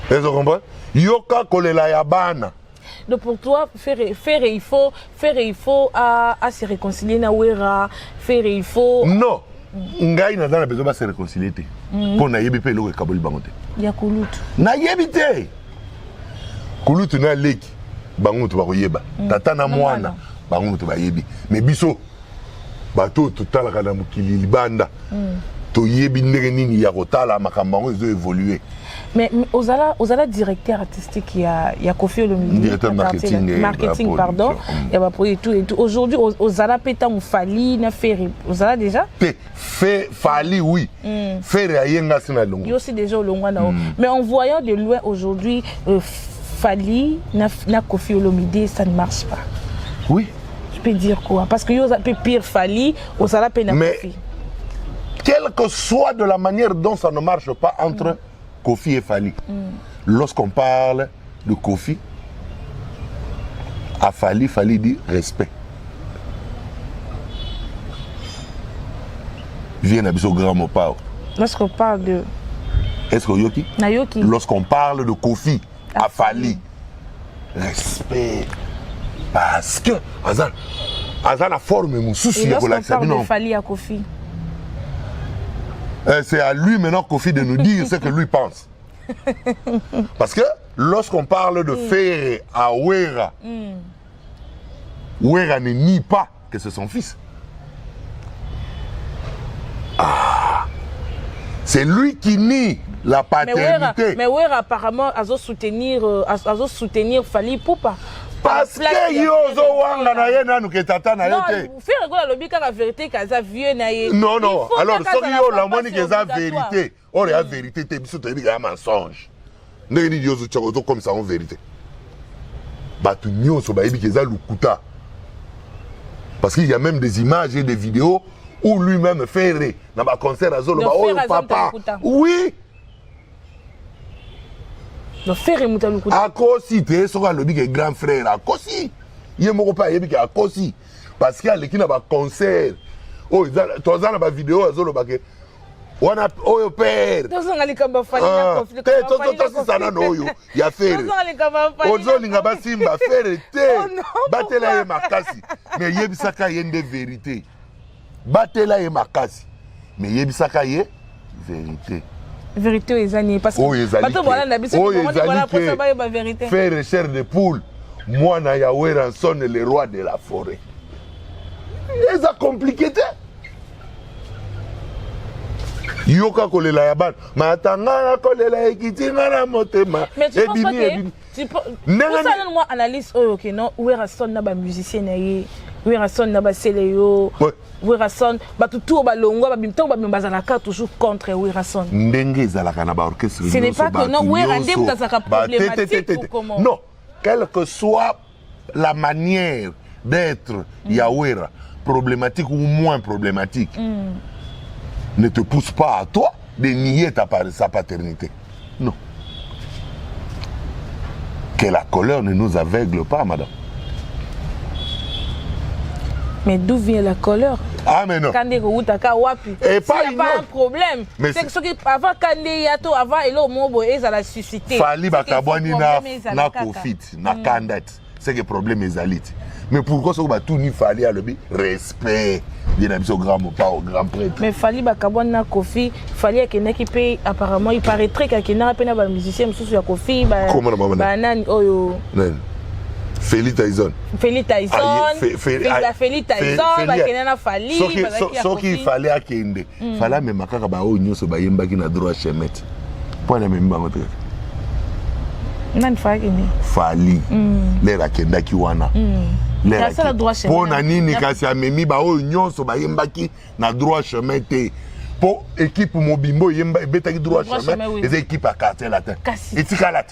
Est-ce que vous comprenez? Yoka kolela ya bana. Donc pour toi, faire il faut à se réconcilier na wera, faire il faut. Non. Ngai na besoin de se réconcilier. Pour na yebi pe lo kaboli bangote. Ya kulutu. Na yebi te. Kulutu na leki bangoto ba koyeba. Tata na mwana bangoto ba yebi. Mais biso bato totala kana mukili libanda. To yebi ndenge nini ya kotala makambango ezo évoluer. Mais aux directeur artistique il y a Kofi Olomide, directeur marketing pardon, il y a et tout. Aujourd'hui aux ala peta mufali na faire aux ala déjà fait fali oui faire ayenga sina longo. Il y a aussi déjà longo na. Mais en voyant de loin aujourd'hui Fali na Kofi Olomide ça ne marche pas. Oui. Je peux dire quoi? Parce que yo a pire Fali aux ala pena Kofi. Quelle que soit de la manière dont ça ne marche pas entre Kofi et Fali. Lorsqu'on parle de Kofi, à Fali dit respect. Viens à Biso Grand Mopao. Lorsqu'on parle de. Est-ce que Yoki? Nayoki. Lorsqu'on parle de Kofi à Fali, respect. Parce que, Azan a formé mon souci. Et lorsqu'on parle de Fali à Kofi. C'est à lui maintenant, Kofi, de nous dire ce que lui pense. Parce que lorsqu'on parle de faire à Wera, Wera ne nie pas que c'est son fils. C'est lui qui nie la paternité. Mais Wera apparemment a soutenir Fali Poupa. Parce que yozo wanga na ye nanu ke tata na yo te. Non, faire la lobby ka vérité kaza vieux na ye. Non non, alors soki yo la moni ke za vérité, or ya vérité te biso to ebika mensonge. Ndenge ni yozo tshoko comme ça en vérité. Batu nyoso ba ebika za lukuta. Parce qu'il y a même des images et des vidéos où lui-même fait na ba concert azolo ba oh papa. Oui. Le faire et mouta lukuta. A kosi te soka lobi ke grand frère a kosi. Ye moko pa yebi ke a kosi parce qu'il y a l'équipe na ba concert. Oh tozana ba vidéo azolo ba ke wana oyo père. Tozanga likamba Fali na conflit. Te sana no yo ya faire. Tozanga likamba Fali. Ozo linga ba simba faire te. Batela ye makasi. Mais yebisaka ye nde vérité. Batela ye makasi. Mais yebisaka ye vérité. Vérité aux années parce que faire chair de poule moi na Yahweh Ranson le roi de la forêt les a compliqué yoka kolela ya bana matanga kolela ekitinga na motema ebini moi analyse OK non Ranson na ba musicien na ye Ranson na ba seleyo Ranson batutu balongo babimto babimazalaka toujours contre Ranson ndenge ezalaka na ba orchestre ce n'est pas que non ndem tazaka problématique ou comment non quelle que soit la manière d'être Yahweh problématique ou moins problématique ne te pousse pas à toi de nier sa paternité non que la colère ne nous aveugle pas madame. Mais d'où vient la colère? Ah mais non. Quand et pas un problème. C'est ce qui avant quand yato avant et là mobo et ça l'a suscité. Fali bakabwani na Kofi na Kandat. c'est que problème ezali te. Mais pourquoi ça va tout ni fallait à le respect bien habitué au grand pas au grand prêtre. Mais fallait ba kabona Kofi, fallait que qui paye apparemment il paraîtrait qu'il n'a pas na musicien sous ya Kofi ba nani oyo. Feli Tyson. Feli Tyson. Feli Tyson ba kenana fali so qui fallait à kende. Fallait même makaka ba o nyoso ba yemba ki na droit chemet. Point na même bango. Nan fali lera kenda ki wana lera po na nini kasi amemi ba o nyonso ba yembaki na droit chemin te po équipe mobimbo yemba betaki droit chemin les équipes à quartier latin etikalat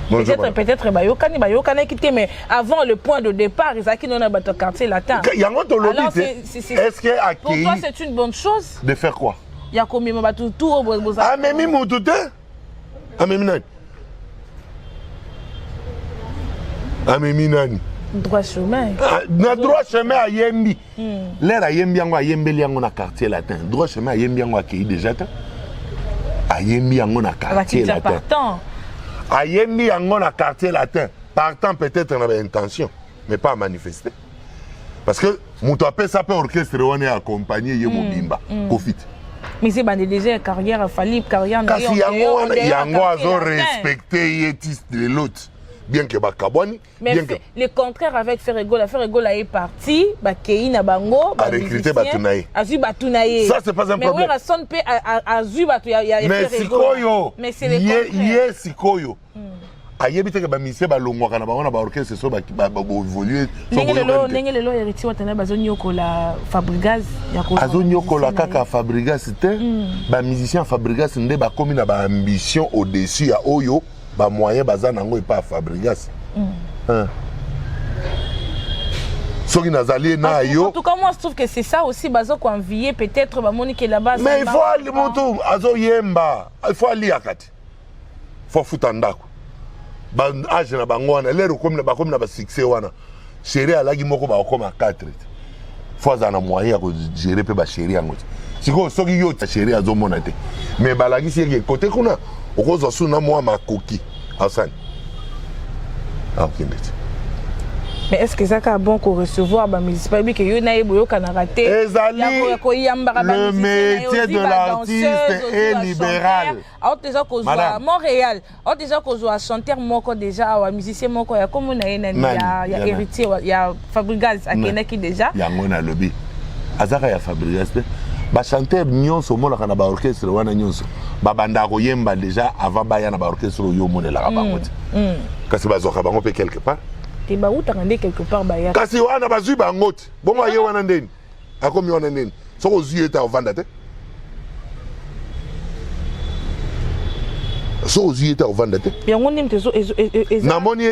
peut-être bayokani quitté mais avant le point de départ Isaki non a battu quartier latin. Alors est-ce que pour toi c'est une bonne chose de faire quoi? Il y a combien de tout ah mais mi moutouté ah mais minani ah mais minani droit chemin na droit chemin à yembi l'air à yembi yango a yembeli yango na quartier latin droit chemin à yembi yango a kei déjà ta a yembi yango na quartier latin a yembi yango na quartier latin partant peut-être on avait intention mais pas manifester parce que moutou appelle ça peut orchestre on est accompagné yemo bimba Kofit. Mais c'est déjà carrière fallait carrière kasi yango azo respecter yetis de l'autre bien que bakabwani bien que le contraire avec Ferregola est parti ba kei na bango ba recruter batunaye azu batunaye ça c'est pas un problème mais oui son pe azu batu ya Ferregola mais c'est le contraire sikoyo ayebi te ke ba mise ba longwaka na bango na ba orchestre so ba évoluer ndenge lelo héritier watana bazonyokola Fabregas ya azonyokola kaka Fabregas te ba musicien Fabregas nde ba komi na ba ambition au-dessus ya oyo ba moyen baza nango epa Fabregas soki nazali na yo en tout cas moi je trouve que c'est ça aussi bazo ko envier peut-être ba monique là-bas mais il faut aller moto azo yemba il faut aller akati faut futandako ba age na bango wana lero comme na ba succès wana chéri alagi moko ba koma 4 fois na moyen ya ko gérer pe ba chéri yango siko soki yo chéri azomona te mais balagi si côté kuna okozo suna moi makoki asani akindete. Mais est-ce que ça a bon qu'on recevoir ba municipal que yo na yebo yo kana raté le métier de l'artiste est libéral. Alors déjà qu'on soit Montréal, alors déjà qu'on soit chanteur moko déjà ou musicien moko ya comme na ya héritier ya Fabregas akenaki déjà. Ya ngona lobby. Azaka ya Fabregas ba chanteur nyonso mona kana ba orchestre wana nyonso ba banda ko yemba déjà avant ba ya na ba orchestre yo mona la bango. Kasi bazoka bango pe quelque part. Te ba utangande quelque part ba ya. Kasi wana bazui bango te. Bongo aye wana ndeni. Akomi wana ndeni. Soko zui eta ovanda te. So zui eta ovanda te. Yango nim te so na moni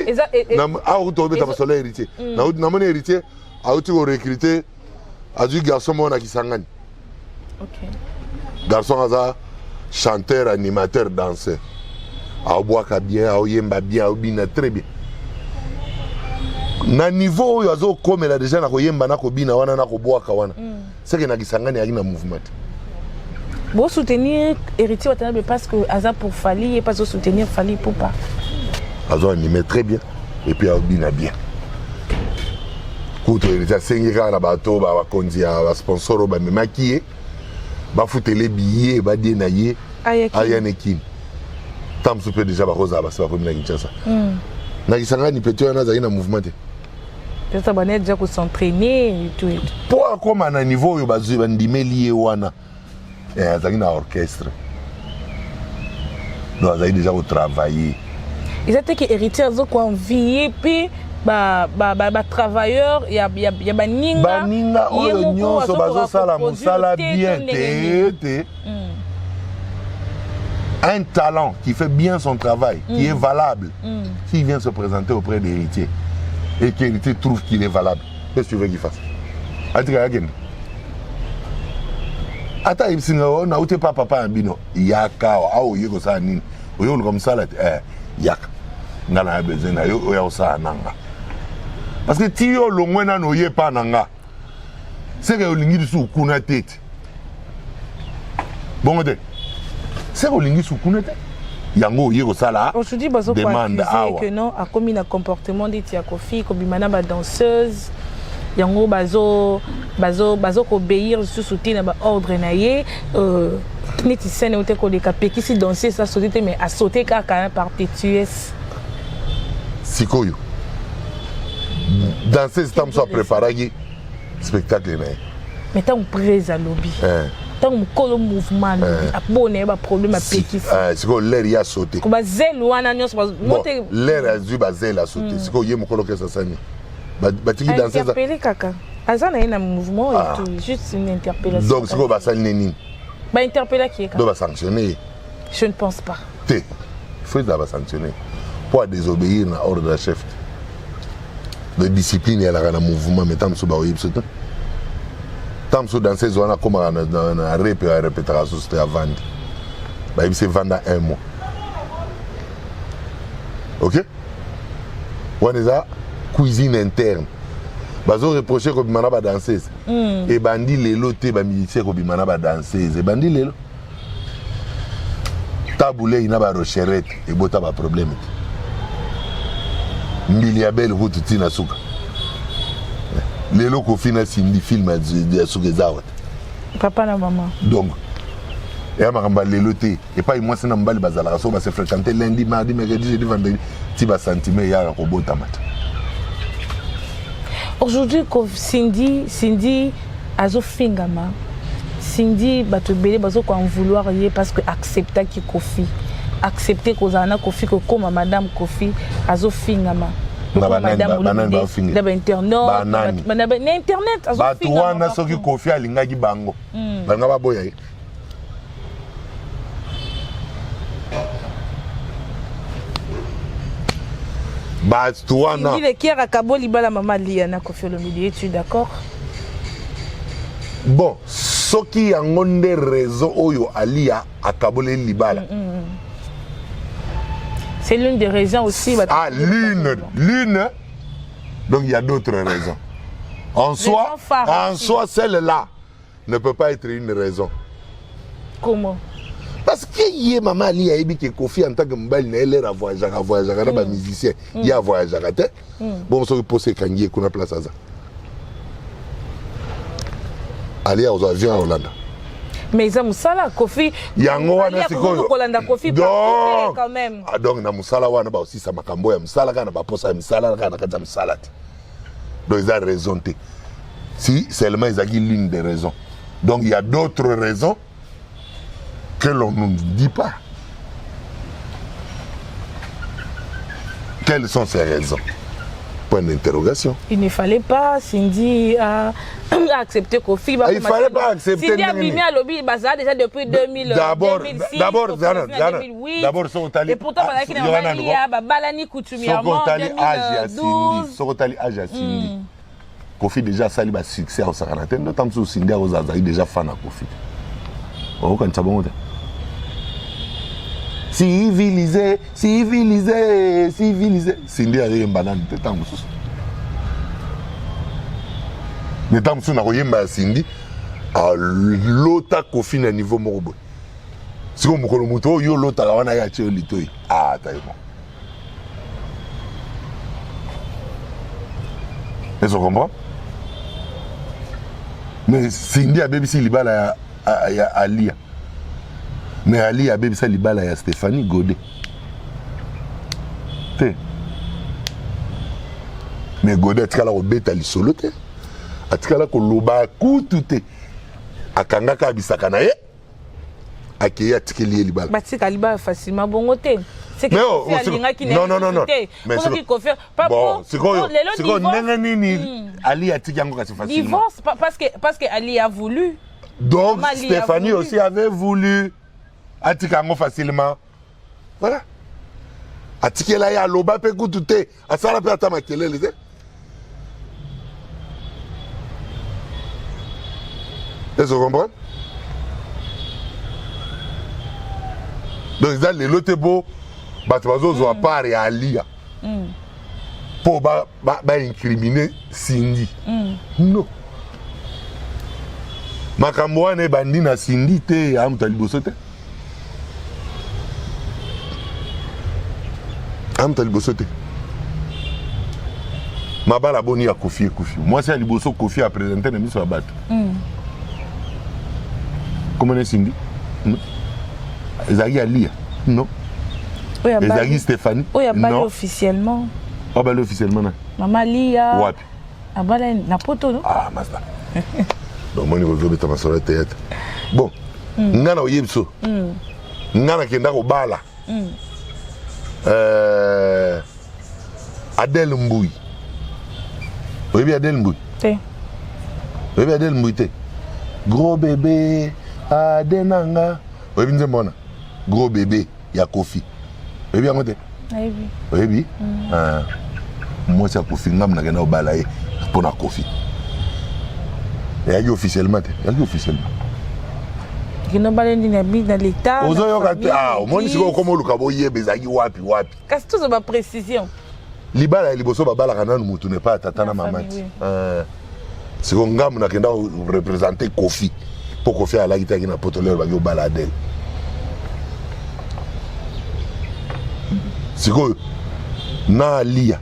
na a uto beta basola héritier. Na moni héritier a uti ko recruter azui garçon mona kisangani. OK. Garçon aza chanteur, animateur, danseur. A boaka bien, a yemba bien, a bina très bien. Na niveau oyo azo komela déjà na koyemba na kobina wana na koboaka wana c'est que na kisangani ya na mouvement bon soutenir héritier watanabe parce que aza pour Fali et pas soutenir Fali pour pas azo animé très bien et puis a bina bien kuto héritier sengeka na bato ba konzi ya sponsor ba memakié ba futele billet ba denaye ayanekin tam super déjà ba rosa ba ça comme na Kinshasa na kisangani petit wana za ina mouvement ça va déjà qu'on s'entraîner et tout. Pour comme à un niveau où bazu bandimeli wana azaki na orchestre. Donc azaki déjà au travailler. Ils étaient que héritiers zo ko envier puis ba travailleur ya baninga oyo nyonso bazo sala musala bien te. Un talent qui fait bien son travail, qui est valable, qui vient se présenter auprès des héritiers et que l'héritier trouve qu'il est valable, qu'est-ce que tu veux qu'il fasse? Attends, il n'y a pas papa ambino, yaka, ou yeko sa nini, ou yeko comme ça, yaka, n'a pas besoin, ou yeko sa nanga. Parce que si yo longwena no ye pa nanga, c'est que yo lingi du sou kuna tete. Bon, c'est que lingi sou kuna tete. yango yeko sala aujourd'hui bazo demande awa que non a commis un comportement de tia kofi ko bimana ba danseuse yango bazo obéir sous na ba ordre na ye neti scène ote ko de kapeki si danser ça sauter mais à sauter kaka par têtuesse sikoyo danser c'est ça préparer spectacle na mais tant près à lobby tant le mouvement abonné ba problème à peki sikoyo l'air ya sauter ko ba zelo wana nyos ba monter l'air azu ba zelo a sauter sikoyo ye mokolo ke ça sani batiki danser interpeller kaka azana ina mouvement et tout juste une interpellation donc sikoyo ba sali nini ba interpeller qui est donc ba sanctionner je ne pense pas il faut d'abord sanctionner pour désobéir à l'ordre de chef de discipline et à la mouvement mais tant que ba oyib soto tant que dans ces zones comme na répétition c'était à vendre ba c'est vendre un mois OK on est à cuisine interne bazo reprocher ko bimana ba danseuse et bandi lelo te ba militaire ko bimana ba danseuse et bandi lelo taboulé ina ba rocherette et bota ba problème miliabel hutu na suka lelo ko fina sindi film de suka zawat papa na maman donc et amakamba lelo te et pas moi c'est na mbali bazala so ba se fréquenter lundi mardi mercredi jeudi vendredi ti ba sentiment ya ko bota mata. Aujourd'hui, Cindy azofingama. Cindy batobele bazo ko en vouloir y parce que accepter ki Kofi, accepter ko zana Kofi ko comme madame Kofi azofingama. Madame internet azofingama. Ba soki Kofi alingaki bango. Banga ba boya. Il est qui a Kaboli bala maman Liana Kofi Olomide, tu es d'accord? Bon, ce qui a des raisons oyo alia à Kaboli libala. C'est l'une des raisons aussi. Ah, l'une. Donc il y a d'autres raisons. En soi, celle-là ne peut pas être une raison. Comment? Parce que y a maman ali a ebi que Kofi en tant que mbali na elle a voyagé na ba musicien il a voyagé te bon so poser kangie kuna place ça ali aux avions en Hollande mais ça musala Kofi yango wana sikoyo Hollande Kofi quand même donc na musala wana ba aussi ça makambo ya musala kana ba posa ya musala kana kata musala donc ils ont raison si seulement ils ont l'une des raisons donc il y a d'autres raisons que l'on ne dit pas. Quelles sont ces raisons? Point d'interrogation. Il ne fallait pas, Cindy a accepté Kofi. Il ne fallait pas accepter. Cindy a mis à lobby déjà depuis 2006. D'abord, et pourtant, il y a Balani coutumièrement en 2012. Sokotali âge à Cindy. Kofi déjà sali ba succès au Saranate. D'autant que Cindy a déjà fan à Kofi. Oh, quand ça bon. Civilisé. Cindy a rien banane de temps. Mais tant que nous avons Cindy, à l'autre Kofi na niveau morobo. Si on mokolo muto yo l'autre la wana ya tio litoi. Ah, taïmo. Est-ce que vous comprenez? Mais Cindy a BBC libala ya Alia. Mais Ali a bébé ça libala ya Stéphanie Godet. Mais Godet atikala ko beta li solo te. Atikala ko loba kutu te. Akanga ka bisaka na ye. Akeya tikeli libala. Batika libala facilement bongo te. C'est que non. Mais bon, c'est quoi nini Ali atiki yango kasi facilement. Divorce parce que Ali a voulu. Donc Stéphanie aussi avait voulu. Atikango facilement. Voilà. Atikela ya loba pe kutute. Asala pe atama kelele. Est-ce que vous comprenez? Donc, les lotes beaux, Batabazo à part et à Alia. Pour incriminer Cindy. Non. Makamboane bandina Cindy te amta libosote. amta liboso te mabala boni ya Kofi moi c'est liboso Kofi a présenté na miso ya bato comment est Cindy ezali alia non ezali Stéphanie non officiellement bali officiellement na Maman Lia wapi abala na poto no master donc moi niveau beta masolo théâtre bon ngana oyebso ngana kenda ko bala Adèle Mbouy oyebi Adèle Mbouy te oyebi Adèle Mbouy te gros bébé adenanga oyebi nze mbona gros bébé ya Kofi oyebi yango te oyebi mwasi ya Kofi ngam nakenda obala ye mpona Kofi eyaki officiellement te eyaki officiellement kino balendi na bi na l'état ozoyoka te omoni sikoyo okoma oluka boyeba ezalaki wapi kasi tozo ba précision libala ya liboso babalaka nanu mutu ne pas tata na mamati sikoyo ngamu nakenda représenter Kofi mpo Kofi alaki te aki na potolero baki obala Adele sikoyo na Alia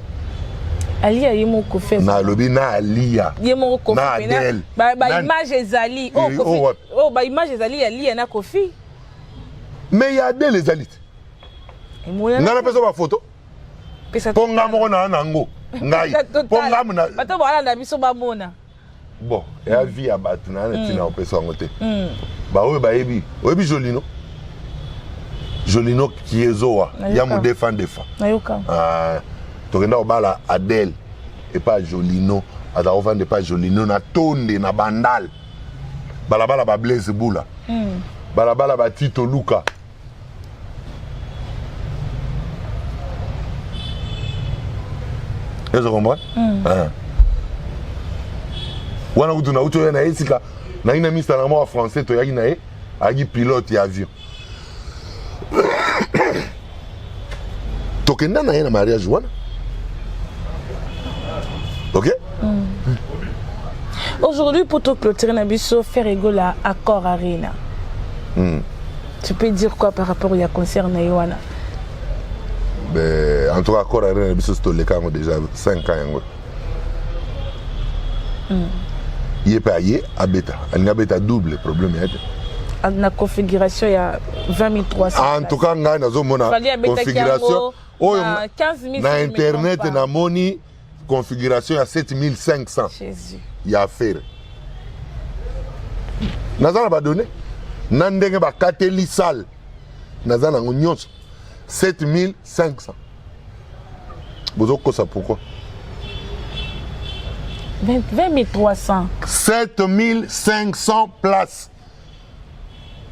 Alia yemo Kofi na lobi na Alia yemo Kofi na Adele ba image ezali Kofi ba image ezali Alia na Kofi mais ya Adele ezali ngana pesa ba photo po ngamo na nango ngai po ngamo na bato bala na biso ba mona bon ya vie ya bato na tina opesa ngo te ba oyo ba yebi oyebi Jolino Kiezoa ya mo défendre nayoka tokenda obala Adele et pas Jolino ata ovande pas Jolino na tonde na bandal balabala ba Blaise Bula balabala ba Tito Luka Est-ce que vous comprenez? Wana kutu na uto ya na esika na ina mista na mo français to yaki na e agi pilote ya avion tokenda na ye na mariage wana ok aujourd'hui pour te clôturer na biso faire égale à Accor Arena tu peux dire quoi par rapport au concert na wana ben en tout cas Accor Arena biso sto le kango déjà 5 ans yango il est payé à bêta il a bêta double problème est na configuration il y a 20 300 en tout cas ngai nazomona configuration na internet na moni configuration à 7500 Jésus il y a affaire nazana ba donné na ndenge ba kateli salle nazana nyonso 7500 bozoko ça pourquoi 20 300 7500 places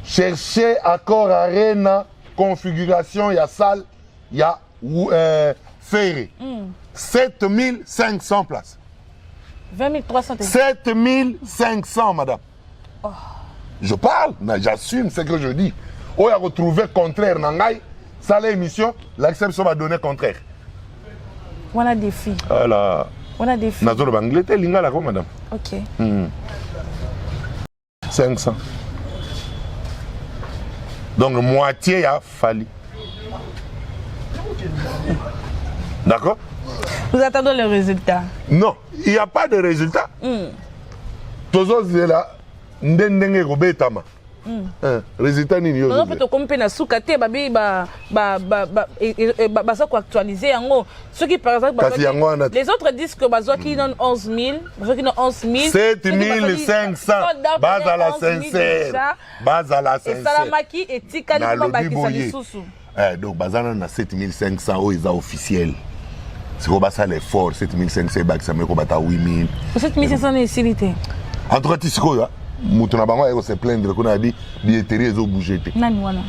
cherchez Accor Arena configuration il y a salle il y a ferré 7500 places 20 300 7500 madame je parle j'assume ce que je dis on a retrouvé contraire nangai ça l'émission l'exception va donner contraire on a des filles voilà on a des filles nazolo bangleterre lingala ko madame ok 500 donc moitié a fallu d'accord nous attendons le résultat non il n'y a pas de résultat toujours là ndenge ko betama résultat nini yo on peut compter na soukate babi ba ça ko actualiser yango ceux qui par exemple les autres disent que bazo qui donne 11000 bazo qui donne 11000 7500 base à la sincère et salamaki et tikali ko bakisa lisusu donc bazana na 7500 o isa officiel c'est ko basa l'effort 7500 bakisa me ko bata 8000 7500 est silité en tout cas tisiko mutu na bango eko se plaindre kuna di billetterie ezo bouger te nani wana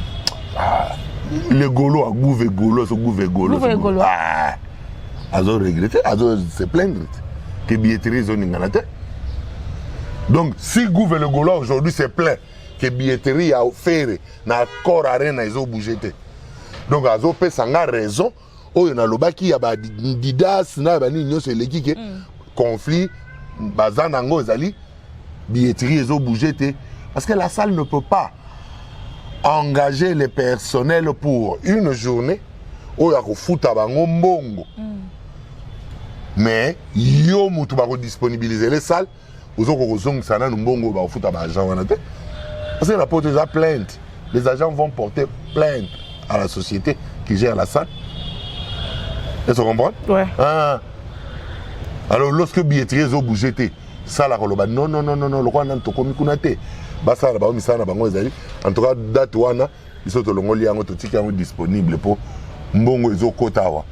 le golo a gouve golo so gouve golo azo regretter azo se plaindre que billetterie ezo ningana te donc si gouve le golo aujourd'hui se plaint que billetterie a offert na Accor Arena ezo bouger te donc azo pesa nga raison oyo na lobaki ya ba didas na ba nini nyonso eleki ke conflit bazana ngo ezali billetterie ils ont bougé parce que la salle ne peut pas engager les personnels pour une journée oyo akofuta bango mbongo mais yo mutu bakodisponibiliser les salles ozokozongisa nanu mbongo oyo bakofuta baagent wana te parce que la porte eza plainte les agents vont porter plainte à la société qui gère la salle. Est-ce que vous comprenez? Ouais. Ah. Alors lorsque billetterie ont bougé, ça la roloba non, le roi n'a pas commis kunate. Basa la baomi ça na bango ezali. En tout cas date wana biso to longoli yango to tika yango disponible pour mbongo ezo kotawa.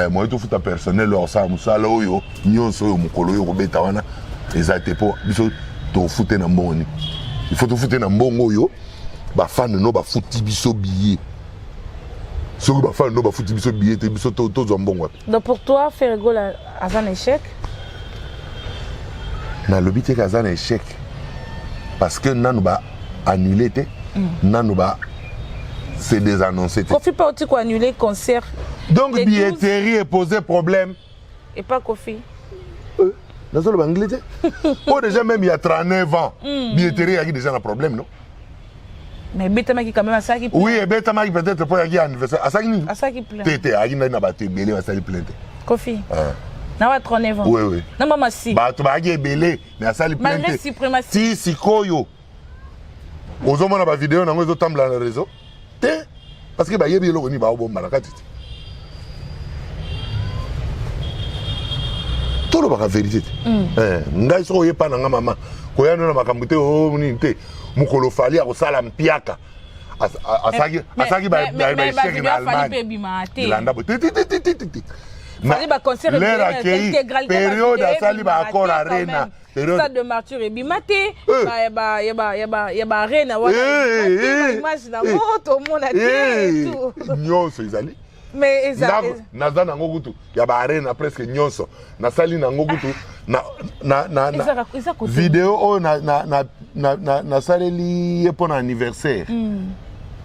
Moi to futa personnel or ça musala oyo nyonso yo mukolo yo kobeta wana ezate po biso to fute na mbongo. Il faut to fute na mbongo yo ba fan no ba futi biso billet. Ce que ba fan no ba futi biso billet te biso to zombongo. Donc pour toi Ferrego a un échec? Na lobi te kaza na échec parce que nanu ba annulé te nanu ba c'est désannoncé te. Kofi pas aussi annuler concert. Donc billetterie est posé problème et pas Kofi. Dans le anglais te. Oh déjà même il y a 39 ans billetterie a déjà un problème non? Mais Betamaki quand même à ça qui plaît. Oui, et Betamaki peut-être pour y anniversaire. À ça qui plaît. Tété, à qui n'a pas été belé, à ça qui plaît. Kofi. Na 39 ans. Oui. Na mama si. Bah tu vas belé, mais à ça qui plaît. Malgré suprématie. Si koyo. Aux hommes on a pas vidéo, on a autres temps dans le réseau. Té, parce que bah yebi lo ni ba bon malakati. Tout le ba vérité. Ngai so yepa na mama. Koya no na makamute o ni té. Mukolo fali akosala mpiaka asaki ba chèque na Allemagne ilanda bo fali ba concert intégralité période asali ba accord arena période stade de Martyr et bimate ya ba arena wana image na moto mona te tout nyonso ezali mais eza naza nango kutu ya ba arena presque nyonso nasali nango kutu na vidéo o na saleli ye pona anniversaire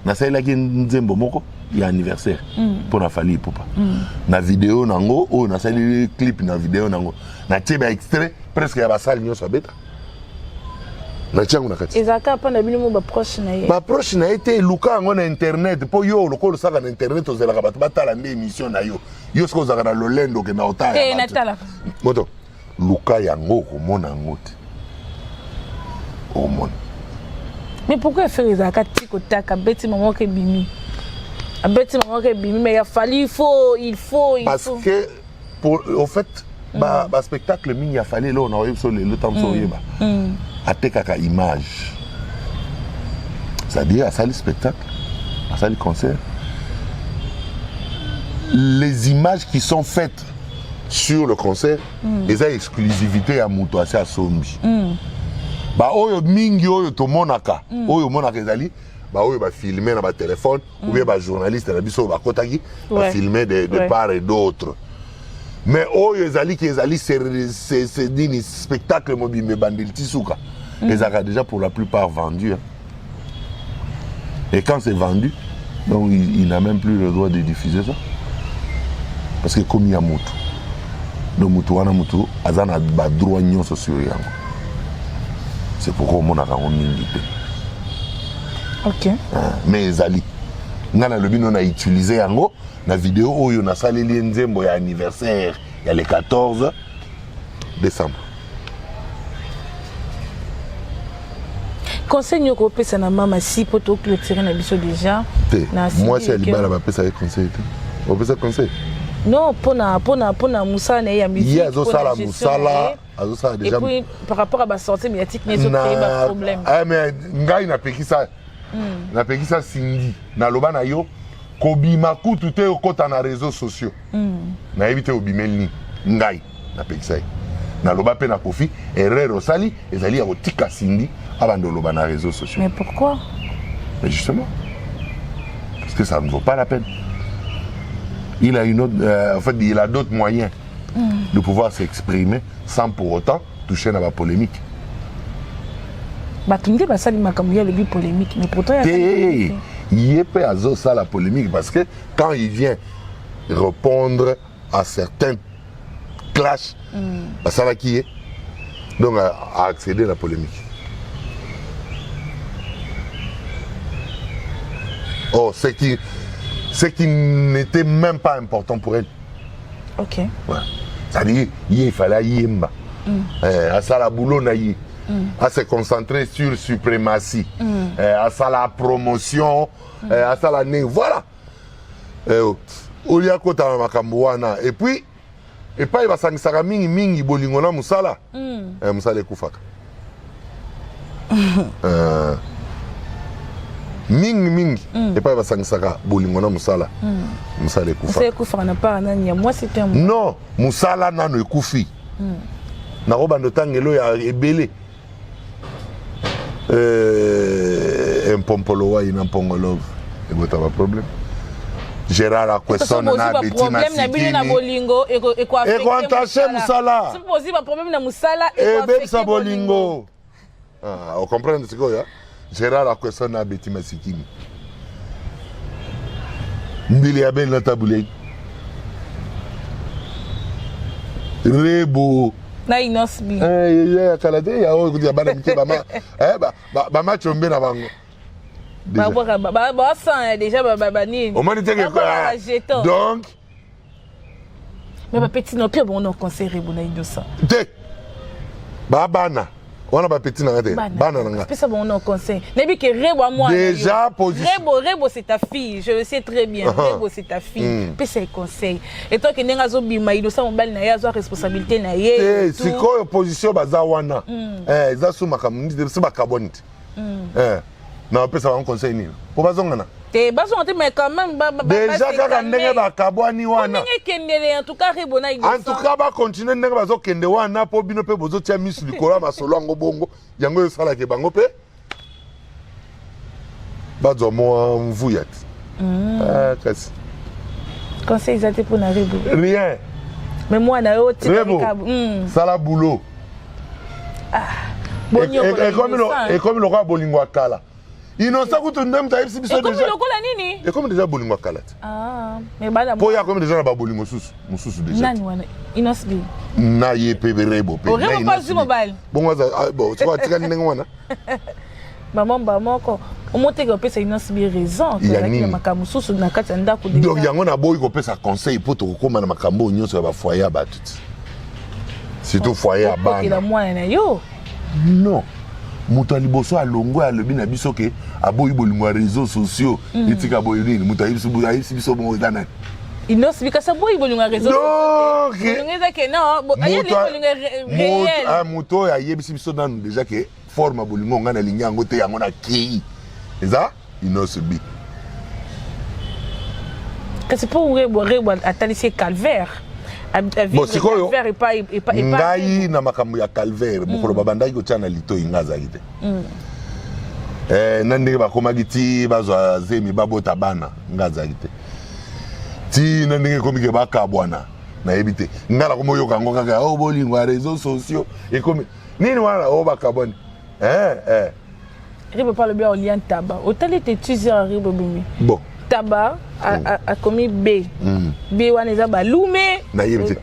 na salelaki nzembo moko ya anniversaire pona Fally Ipupa na vidéo nango o na saleli clip na vidéo nango na tie ba extrait presque ya basali nyonso abeta na tiango na kati ezaka pa na bino mo ba proche na ye te luka ngo na internet po yo lokolo saka na internet ozelaka bato batala nde émission na yo siko zaka na lolendo ke na otala na tala moto luka yango komona ngo te omona. Mais pourquoi faire les actes kotaka beti maman ke bimi? A beti maman ke bimi mais il a fallu il faut parce que pour au fait ba spectacle mini a fallu là on a eu sur le temps sur yeba. Atekaka image. C'est-à-dire à ça le spectacle, à ça le concert. Les images qui sont faites sur le concert, les exclusivité à Moutouassi à Sombi. Ba oyo mingi oyo to monaka oyo monaka ezali ba oyo ba filmer na ba téléphone ou bien ba journaliste na biso ba kotaki ba filmer de part et d'autre mais oyo ezali ki ezali c'est dini spectacle mobile bandil tisuka ezaka déjà pour la plupart vendu et quand c'est vendu donc il n'a même plus le droit de diffuser ça parce que comme il y a mutu donc mutu wana mutu azana ba droit nyonso sur yango. C'est pourquoi on a mingi. Ok. Mais Zali, ngana lobi on a utilisé yango na vidéo oyo na saleli nzembo ya anniversaire il y a le 14 décembre. Conseil nyoko pesa na mama si poto clôturer na biso déjà. Moi c'est Alibala ba pesa conseil. On pesa conseil. Non, pona Moussa na ya musique. Il y a sala Moussala, azo déjà. Et puis par rapport à la sortie médiatique, mais ça crée un problème. Ah mais ngai na pekisa. Na pekisa Cindy, na loba na yo kobima kutu te okota na réseaux sociaux. Na éviter obimelni ngai na pekisa. Na loba pe na Kofi erreur osali ezali ya kotika Cindy abando loba na réseaux sociaux. Mais pourquoi? Mais justement parce que ça ne vaut pas la peine. Il a une autre, en fait, il a d'autres moyens de pouvoir s'exprimer sans pour autant toucher dans la polémique. Bah, tu me dis, ça, il m'a comme le polémique, mais pourtant, il y a pas ça la polémique parce que quand il vient répondre à certains clashs, ça va qui est donc à accéder à la polémique. Oh, ce qui n'était même pas important pour elle. Ok. Ouais. C'est-à-dire, il fallait yemba. À ça la boulot naïe. À se concentrer sur suprématie. À ça la promotion. À ça la né. Voilà. Olia kota makambuana. Et puis, il va s'engager mingi bolingona musala. Musala kufaka. Mingi. Et puis, il va s'engager bolingona musala. Musala kufaka. Musala kufaka na pas nani. Moi, c'était un. Non, musala nano ekufi. Na roba ndotangelo ya ebele. Un pompolo wa ina pongolov. Et vous avez un problème. Gérard a question na Bettina Sikini. Et quoi entaché musala. C'est possible un problème na musala et bebisa bolingo. Ah, on comprend ce que ya. Gérard a question na Bettina Sikini. Mbili ya ben na tabule. Rebo na inosbi kalade ya o kudia bana mke bama ba match ombe na bango ba sans déjà ba nini au moins était que donc mais ba petit no pire bon non conseil Rebo na inosa te ba bana on a pas petit na te bana nga c'est ça bon non conseil nebi que Rebo moi déjà position Rebo c'est ta fille je le sais très bien Rebo c'est ta fille puis c'est conseil et toi que nenga zo bima inosa mobali na ya zo responsabilité na ye c'est quoi opposition baza wana za suma comme ni de ba carbone non peut ça un conseil ni pour bazongana te bazongana mais quand même déjà kaka ndenge ba kabwani wana ndenge kendele en tout cas Rebo na inosa en tout cas ba continuer ndenge bazo kende wana po bino pe bozo tia misu likolo ba solo ngo bongo yango yo sala ke bango pe bazo mo mvuyat kasi conseil ça pour na Rebo rien mais moi na yo ti sala boulot et comme le roi bolingo akala innocent kutu ndem ta ipsi biso déjà et comme déjà bolingo akala mais bana po ya comme déjà na ba bolingo mususu déjà nani wana inosbi na ye pe Rebo pe Rebo pas du mobile bon tu vois tika ni ndenge wana maman moko omote ko pesa inosbi raison que makambo susu na kati ya ndako déjà donc yango na boyi ko pesa conseil po to kokoma na makambo nyonso ya ba foyer ba tout surtout foyer à bana la mwana na yo non muto liboso alongo alobi na biso ke aboyi bolingo réseaux sociaux etika boyi nini muto ayibisi biso bongo dana inosbi kasa boyi bolingo réseaux donc ngeza ke non ayeli bolingo réel muto ayebisi biso nanu déjà ke forme bolingo ngana lingi yango te yango na kei eza inosbi kasi pour Rebo atalisi calvaire bon sikoyo ngai na makambo ya calvaire mokolo babandaki kotia na lito inga azalaki te na ndenge bakomaki ti bazwa zemi babota bana nga azalaki te ti na ndenge ekomi ke bakabwana nayebi te nga nakoma oyoka yango kaka o bolingo ya réseaux sociaux ekomi nini wana o bakabwani Rebo parle bien au lien tabac otali te tuiseur Rebo bimi bon tabac a commis B. B wana eza balume. Na yebite.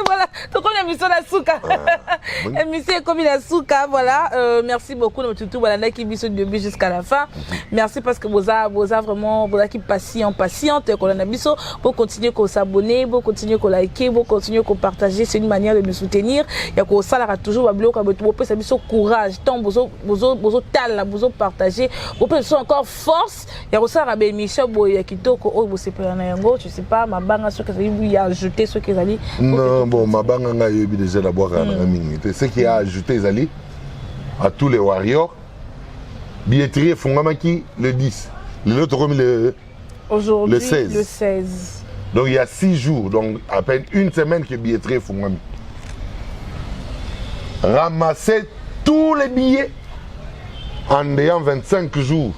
Voilà, donc on a mis sur la souka. Émission comme la souka, voilà. Merci beaucoup de tout voilà qui biso du début jusqu'à la fin. Merci parce que vous avez vraiment vous qui patiente qu'on a biso pour continuer qu'on s'abonner, pour continuer qu'on liker, pour continuer qu'on partager, c'est une manière de nous soutenir. Il y a qu'on ça toujours bablo comme tout peut ça biso courage, tant bozo tal, bozo partager, vous peut encore force. Il y a ça rabé Michel boy kitoko oh c'est pas na yango, je sais pas ma banga ce que ça lui a ajouté ce qu'ils allaient. Bon, ma banga nga yobi déjà la boire na mingi. Ce qui a ajouté Zali à tous les warriors. Billetterie Fungamaki le 10. L'autre comme aujourd'hui le 16. Le 16. Donc il y a 6 jours, donc à peine une semaine que billetterie Fungami. Ramassez tous les billets en ayant 25 jours.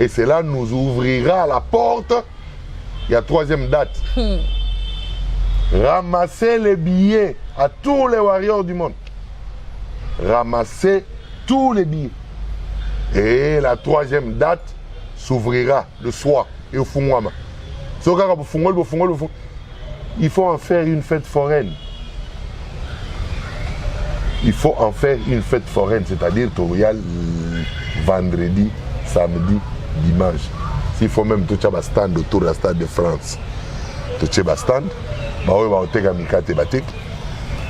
Et cela nous ouvrira la porte. Il y a 3e date. Ramassez les billets à tous les warriors du monde. Ramassez tous les billets. Et la 3e date s'ouvrira le soir. Et au Fungwama. Il faut en faire une fête foraine. Il faut en faire une fête foraine, c'est-à-dire qu'il y a vendredi, samedi, dimanche. s'il faut même tout un stand autour de la Stade de France. Tout un stand. Baoui baoteka Mikate bateki.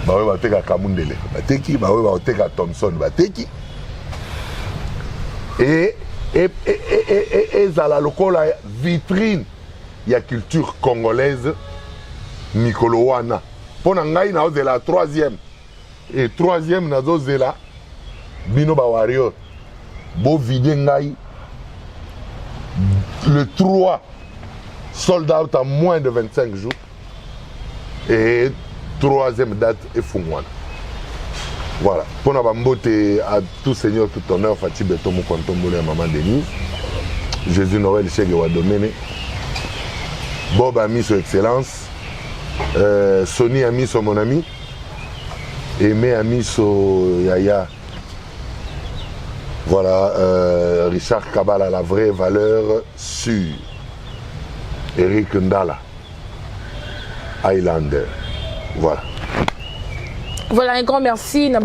Baoui baoteka Kamundele bateki. Baoui baoteka Thompson bateki. Et ezala lokola vitrine ya culture congolaise mikolo wana. Pona ngai na ozela troisième. Et troisième na ozela bino ba warrior. Bo vide ngai le 3 sold out en moins de 25 jours. Et troisième date est Fungwana. Voilà. Pour nous bambote à tout seigneur, tout honneur, Fatih Betomo Kontombole et Maman Denise. Jésus Noël Chege Wadomene. Bob a mis son excellence. Sony a mis son mon ami. Aimé a mis son Yaya. Voilà. Richard Kabala, la vraie valeur sûre. Eric Ndala. Highlander. Voilà. Voilà, un grand merci. En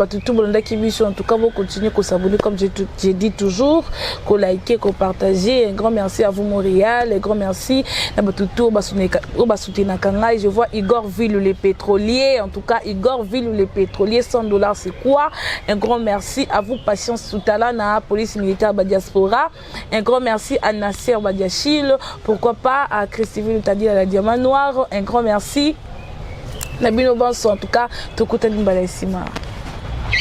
tout cas, vous continuez à s'abonner comme j'ai dit toujours, à liker, à partager. Un grand merci à vous, Montréal. Un grand merci. Je vois Igor Ville, les pétroliers. En tout cas, Igor Ville, les pétroliers, $100, c'est quoi? Un grand merci à vous, Patience Soutala, la police militaire de diaspora. Un grand merci à Nasser Badiachil. Pourquoi pas à Christiville Tadi à la Diamant Noir. Un grand merci. En tout cas, tout le monde est